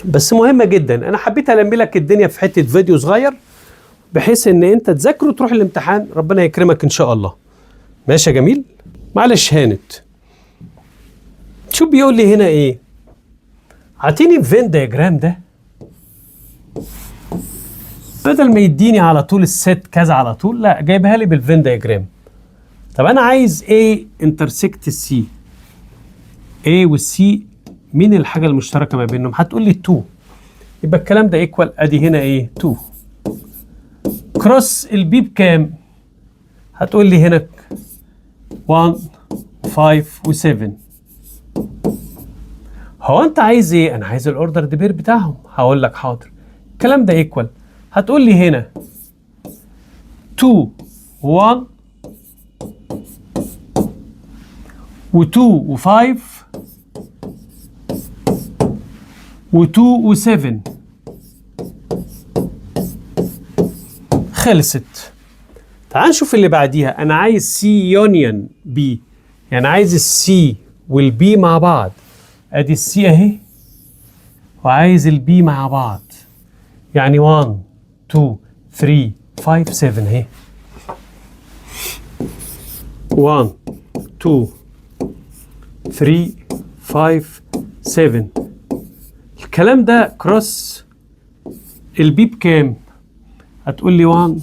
بس مهمة جدا. أنا حبيت ألم لك الدنيا في حتة فيديو صغير بحيث إن أنت تذاكر وتروح الامتحان ربنا يكرمك إن شاء الله. ماشي يا جميل؟ معلش هانت. شوف بيقول لي هنا إيه؟ عطيني الفين دياجرام ده، بدل ما يديني على طول الست كذا على طول، لا جايبها لي بالفين دياجرام. طب انا عايز A انترسكت C. A والسي مين الحاجه المشتركه ما بينهم؟ هتقول لي 2، يبقى الكلام ده ايكوال ادي هنا ايه 2. كروس البي بكام؟ هتقول لي هنا 1 5 و7. هو انت عايز ايه؟ انا عايز الاوردر ديبير بتاعهم. هقول لك حاضر. الكلام ده ايكوال، هتقول لي هنا 2 1 و2 و5 و2 و7. خلصت. تعال نشوف اللي بعديها. انا عايز سي يونيون بي، يعني عايز السي والبي مع بعض. ادي السي اهي وعايز البي مع بعض، يعني 1 2 3 5 7 اهي. 1 2 3 5 7. الكلام ده كروس البي بكام؟ هتقول لي 1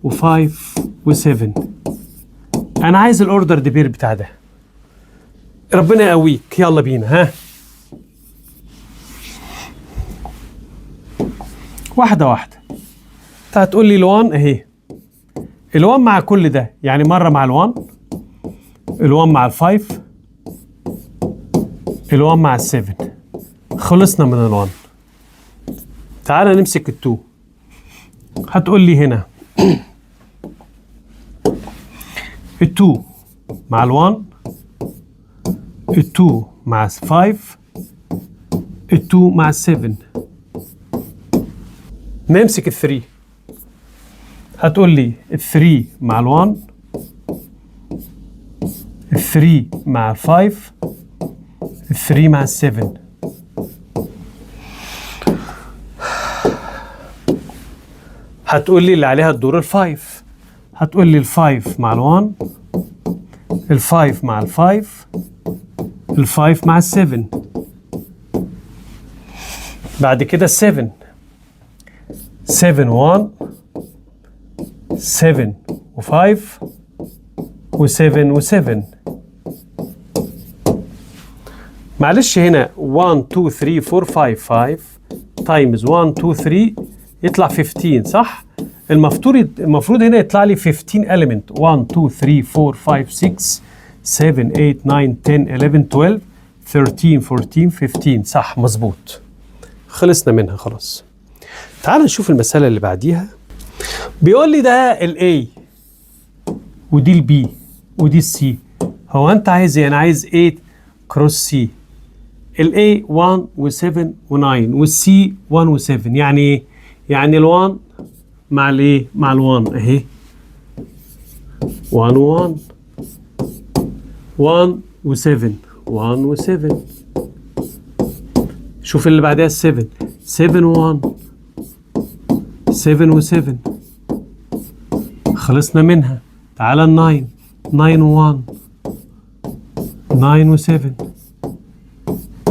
و5 و7. انا عايز الاوردر دي بير بتاع ده. ربنا يقويك، يلا بينا. ها، واحده واحده. انت هتقول لي ال1 اهي، ال1 مع كل ده، يعني مره مع ال1، ال1 مع ال5، ال1 مع ال7. خلصنا من ال1. تعالى نمسك ال2. هتقول لي هنا ال2 مع ال1، ال2 مع ال5، ال2 مع ال7. نمسك ال3. هتقول لي ال3 مع ال1، ال3 مع ال5، ال3 مع ال7. هتقول لي اللي عليها الدور ال5. هتقول لي ال5 مع ال1، ال5 مع ال5، ال5 مع ال7. بعد كده ال7، 7 1، 7 و5، و7 و7. معلش هنا 1 2 3 4 5 تايمز 1 2 3 يطلع 15 صح؟ المفروض هنا يطلع لي 15 element. 1 2 3 4 5 6 7 8 9 10 11 12 13 14 15 صح مظبوط. خلصنا منها خلاص. تعال نشوف المسألة اللي بعديها. بيقول لي ده ال A ودي ال B ودي ال C. هو انت عايز ايه؟ انا عايز 8 كروس C. ال A 1 و7 و9 وال C 1 و7. يعني ايه؟ يعني ال 1 مع ال A مع ال 1 اهي 1 و 1، 1 و7، 1 و7. شوف اللي بعدها ال 7، 7 و 1، 7 و7. خلصنا منها. تعالى ال 9، 9 و 1، 9 و7.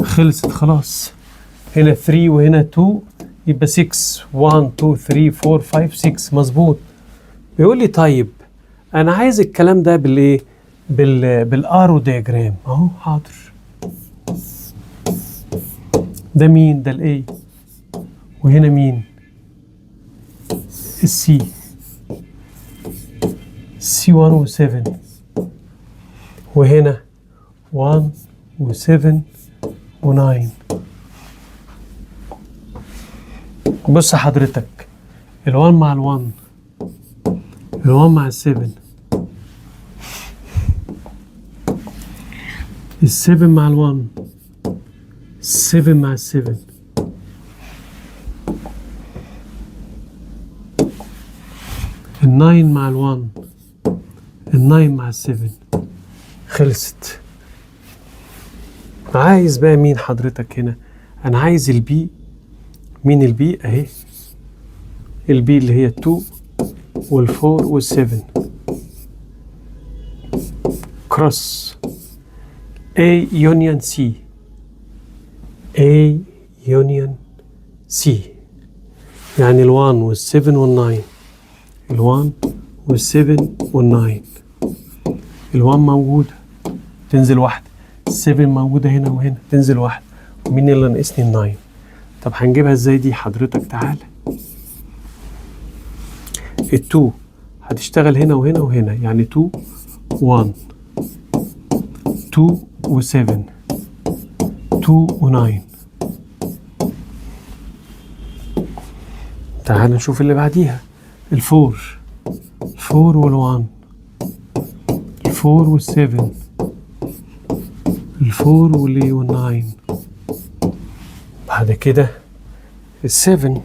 خلصت خلاص. هنا 3 وهنا 2 يبقى 6. 1 2 3 4 5 6 مظبوط. بيقول لي طيب انا عايز الكلام ده بالايه؟ بالارو دياجرام اهو. حاضر. ده مين؟ ده الاي. وهنا مين؟ السي. سي 1 و7. وهنا 1 و7 و9. بص حضرتك، ال1 مع ال1، ال1 مع ال7، ال7 مع ال1، 7 مع ال7، ال9 مع ال1، ال9 مع ال7. خلصت. عايز بقى مين حضرتك هنا؟ انا عايز البي. مين البي؟ اهي البي اللي هي 2 وال4 وال7 كروس A union C. A union C يعني ال1 وال7 وال9. ال1 وال7 وال9. ال1 موجودة تنزل واحدة، ال7 موجودة هنا وهنا تنزل واحدة. ومين اللي ناقصني؟ ال9. طب هنجيبها ازاي دي حضرتك؟ تعالى. ال2 هتشتغل هنا وهنا وهنا، يعني 2 1، 2 و7، 2 و9. تعال نشوف اللي بعديها. الفور، 4 وال1، 4 وال7، الفور وال9. بعد كده ال7،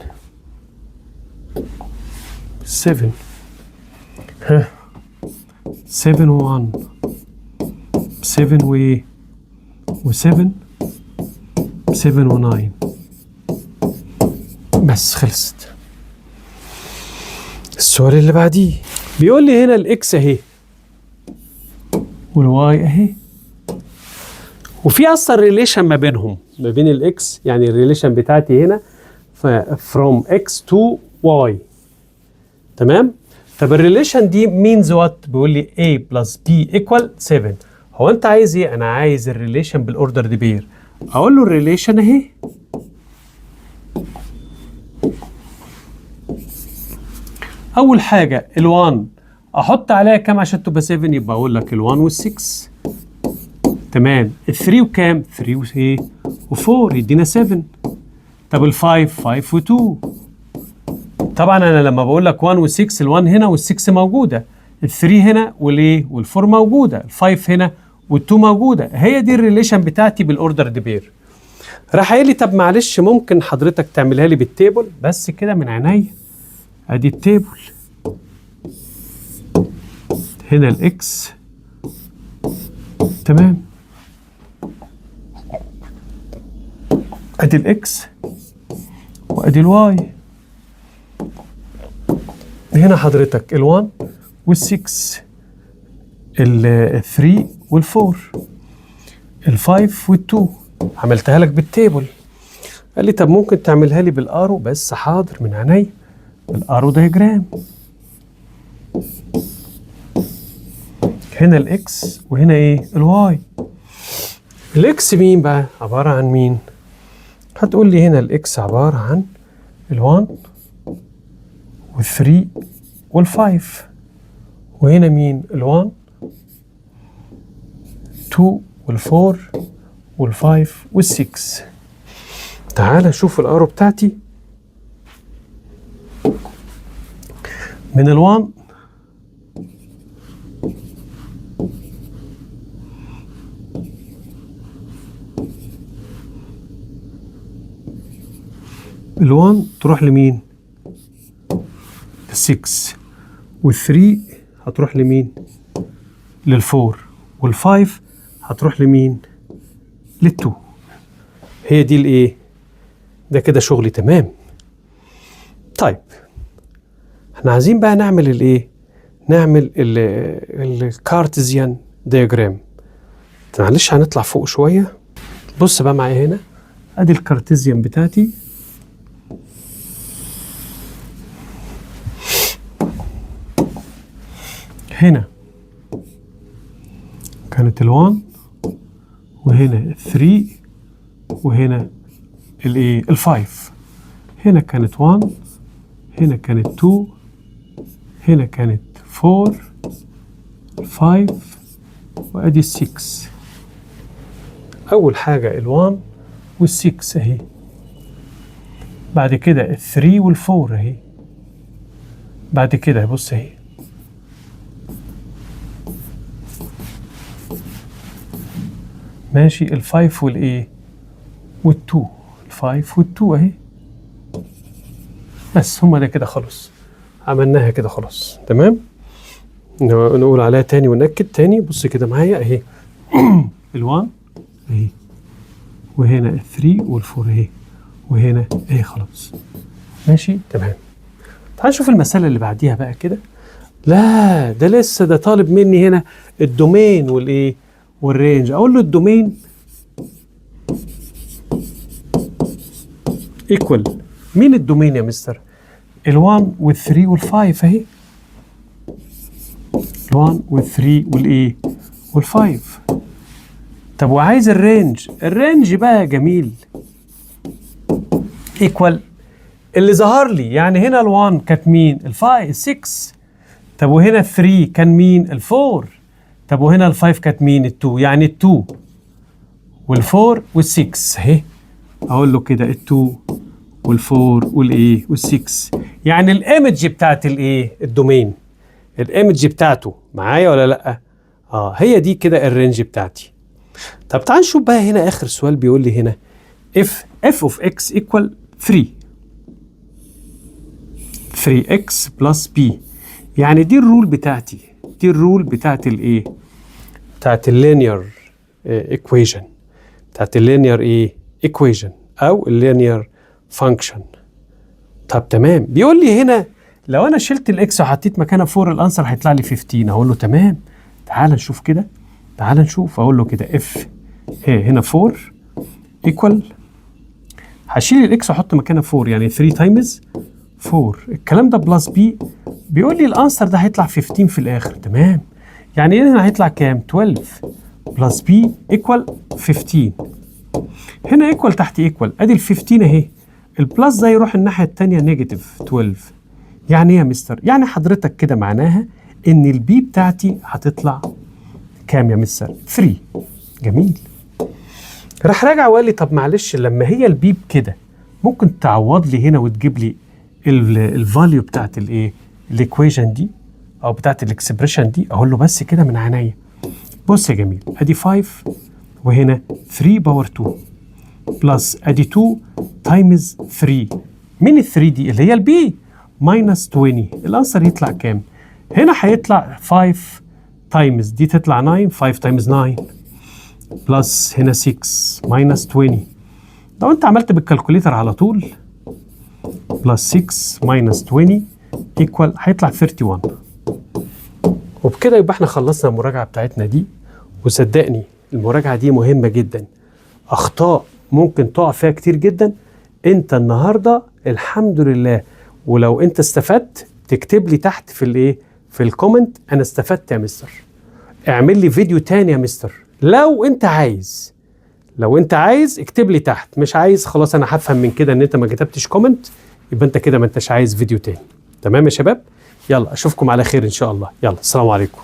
7 ها 7 و1، 7 و7، 7 و9. بس خلصت. السؤال اللي بعديه بيقول لي هنا الاكس اهي والواي اهي، وفي اصلا ريليشن ما بينهم، ما بين الاكس، يعني الريليشن بتاعتي هنا from x to y. تمام؟ طب الريليشن دي مينز وات؟ بيقول لي A plus B equal 7. هو انت عايز ايه؟ انا عايز الريليشن بالاوردر دي بير. اقول له الريليشن اهي. اول حاجه ال1 احط عليها كام عشان تبقى 7؟ يبقى اقول لك ال1 وال6. تمام. ال3 وكام؟ 3 و4 يدينا 7. طب ال5 5 و2. طبعا انا لما بقول لك 1 و6 ال1 هنا وال6 موجوده، ال3 هنا وال4 موجوده، ال5 هنا وال2 موجوده. هي دي الريليشن بتاعتي بالاوردر دي بير. راح قايل لي طب معلش ممكن حضرتك تعملها لي بالتيبل؟ بس كده من عينيا. ادي التيبل. هنا الاكس. تمام. ادي الاكس وادي الواي. هنا حضرتك ال1 وال6، ال3 وال4، ال5 وال2. عملتها لك بالتيبل. قال لي طب ممكن تعملها لي بالارو؟ بس حاضر من عينيا. الارو دايجرام. هنا الاكس وهنا ايه؟ الواي. الاكس مين بقى؟ عباره عن مين؟ هتقول لي هنا الاكس عباره عن ال1 وال3 وال5. وهنا مين؟ ال1 2 وال4 وال5 وال6. تعال نشوف الارو بتاعتي. من ال1 ال1 تروح لمين؟ ل6. وال3 هتروح لمين؟ لل4. وال5 هتروح لمين؟ لل2. هي دي الايه؟ ده كده شغلي تمام. طيب احنا عايزين بقى نعمل الايه؟ نعمل الكارتيزيان دياجرام. معلش هنطلع فوق شويه. بص بقى معايا هنا. ادي الكارتيزيان بتاعتي. هنا كانت ال1 وهنا ال3 وهنا الايه؟ ال5. هنا كانت 1، هنا كانت 2، هنا كانت 4، 5 وادي ال6. اول حاجه ال1 وال6 اهي. بعد كده ال3 وال4 اهي. بعد كده بص اهي. ماشي. ال5 والايه؟ وال2. ال5 وال2 اهي. بس هما ده كده خلاص. عملناها كده خلاص. تمام. نقول عليها تاني ونأكد تاني. بص كده معايا اهي. ال1 اهي، وهنا ال3 وال4 اهي، وهنا اهي. خلاص ماشي تمام. تعال نشوف المسألة اللي بعديها بقى كده. لا ده لسه ده طالب مني هنا الدومين والايه؟ والرينج. اقول له الدومين ايكوال مين الدومين يا مستر؟ ال1 وال3 وال5 اهي. ال1 وال3 والايه؟ وال5. طب وعايز الرينج. الرينج بقى يا جميل ايكوال اللي ظهر لي. يعني هنا ال1 كانت مين؟ ال5 ال6. طب وهنا ال3 كان مين؟ ال4. طب وهنا ال5 كانت مين؟ ال2. يعني ال2 وال4 وال6 اهي. اقول له كده ال2 وال4 والايه؟ وال6. يعني الايمج بتاعت الايه؟ الدومين. الايمج بتاعته معايا ولا لا؟ هي دي كده الرينج بتاعتي. طب تعال نشوف بقى هنا اخر سؤال. بيقول لي هنا f of x equal 3 3x plus b. يعني دي الرول بتاعتي. دي الرول بتاعت الايه؟ بتاعت اللينير equation. بتاعت اللينير ايه؟ equation او اللينير فانكشن. طب تمام. بيقول لي هنا لو انا شلت الاكس وحطيت مكانها 4 الانسر هيطلع لي 15. اقول له تمام. تعال نشوف كده. تعال نشوف. اقول له كده اف هنا 4 ايكوال. هشيل الاكس واحط مكانها 4 يعني 3 تايمز 4. الكلام ده بلس بي، بيقول لي الانسر ده هيطلع 15 في الاخر. تمام، يعني هنا هيطلع كام؟ 12 بلس بي ايكوال 15. هنا ايكوال تحت ايكوال، ادي ال 15 اهي، البلس ده يروح الناحيه الثانيه نيجاتيف 12. يعني ايه يا مستر؟ يعني حضرتك كده معناها ان البي بتاعتي هتطلع كام يا مستر؟ 3. جميل. راح راجع وقال لي طب معلش، لما هي البي كده ممكن تعوض لي هنا وتجيب لي الفاليو بتاعت الايه؟ الايكويشن دي او بتاعت الاكسبريشن دي. اقول له بس كده من عينيا. بص يا جميل، ادي 5 وهنا 3 باور 2 بلس ادي 2 تايمز 3. مين ال 3 دي؟ اللي هي البي ماينس 20. الانسر يطلع كام؟ هنا هيطلع 5 تايمز دي تطلع 9، 5 تايمز 9 بلس هنا 6 ماينس 20. لو انت عملت بالكالكوليتر على طول بلس 6 ماينس 20 ايكوال هيطلع 31. وبكده يبقى احنا خلصنا المراجعه بتاعتنا دي. وصدقني المراجعه دي مهمه جدا، اخطاء ممكن تقع فيها كتير جدا. انت النهارده الحمد لله، ولو انت استفدت تكتب لي تحت في الايه، في الكومنت انا استفدت يا مستر. اعمل لي فيديو تاني يا مستر لو انت عايز. لو انت عايز اكتب لي تحت، مش عايز خلاص انا هفهم من كده ان انت ما كتبتش كومنت، يبقى انت كده ما انتش عايز فيديو تاني. تمام يا شباب؟ يلا اشوفكم على خير ان شاء الله. يلا السلام عليكم.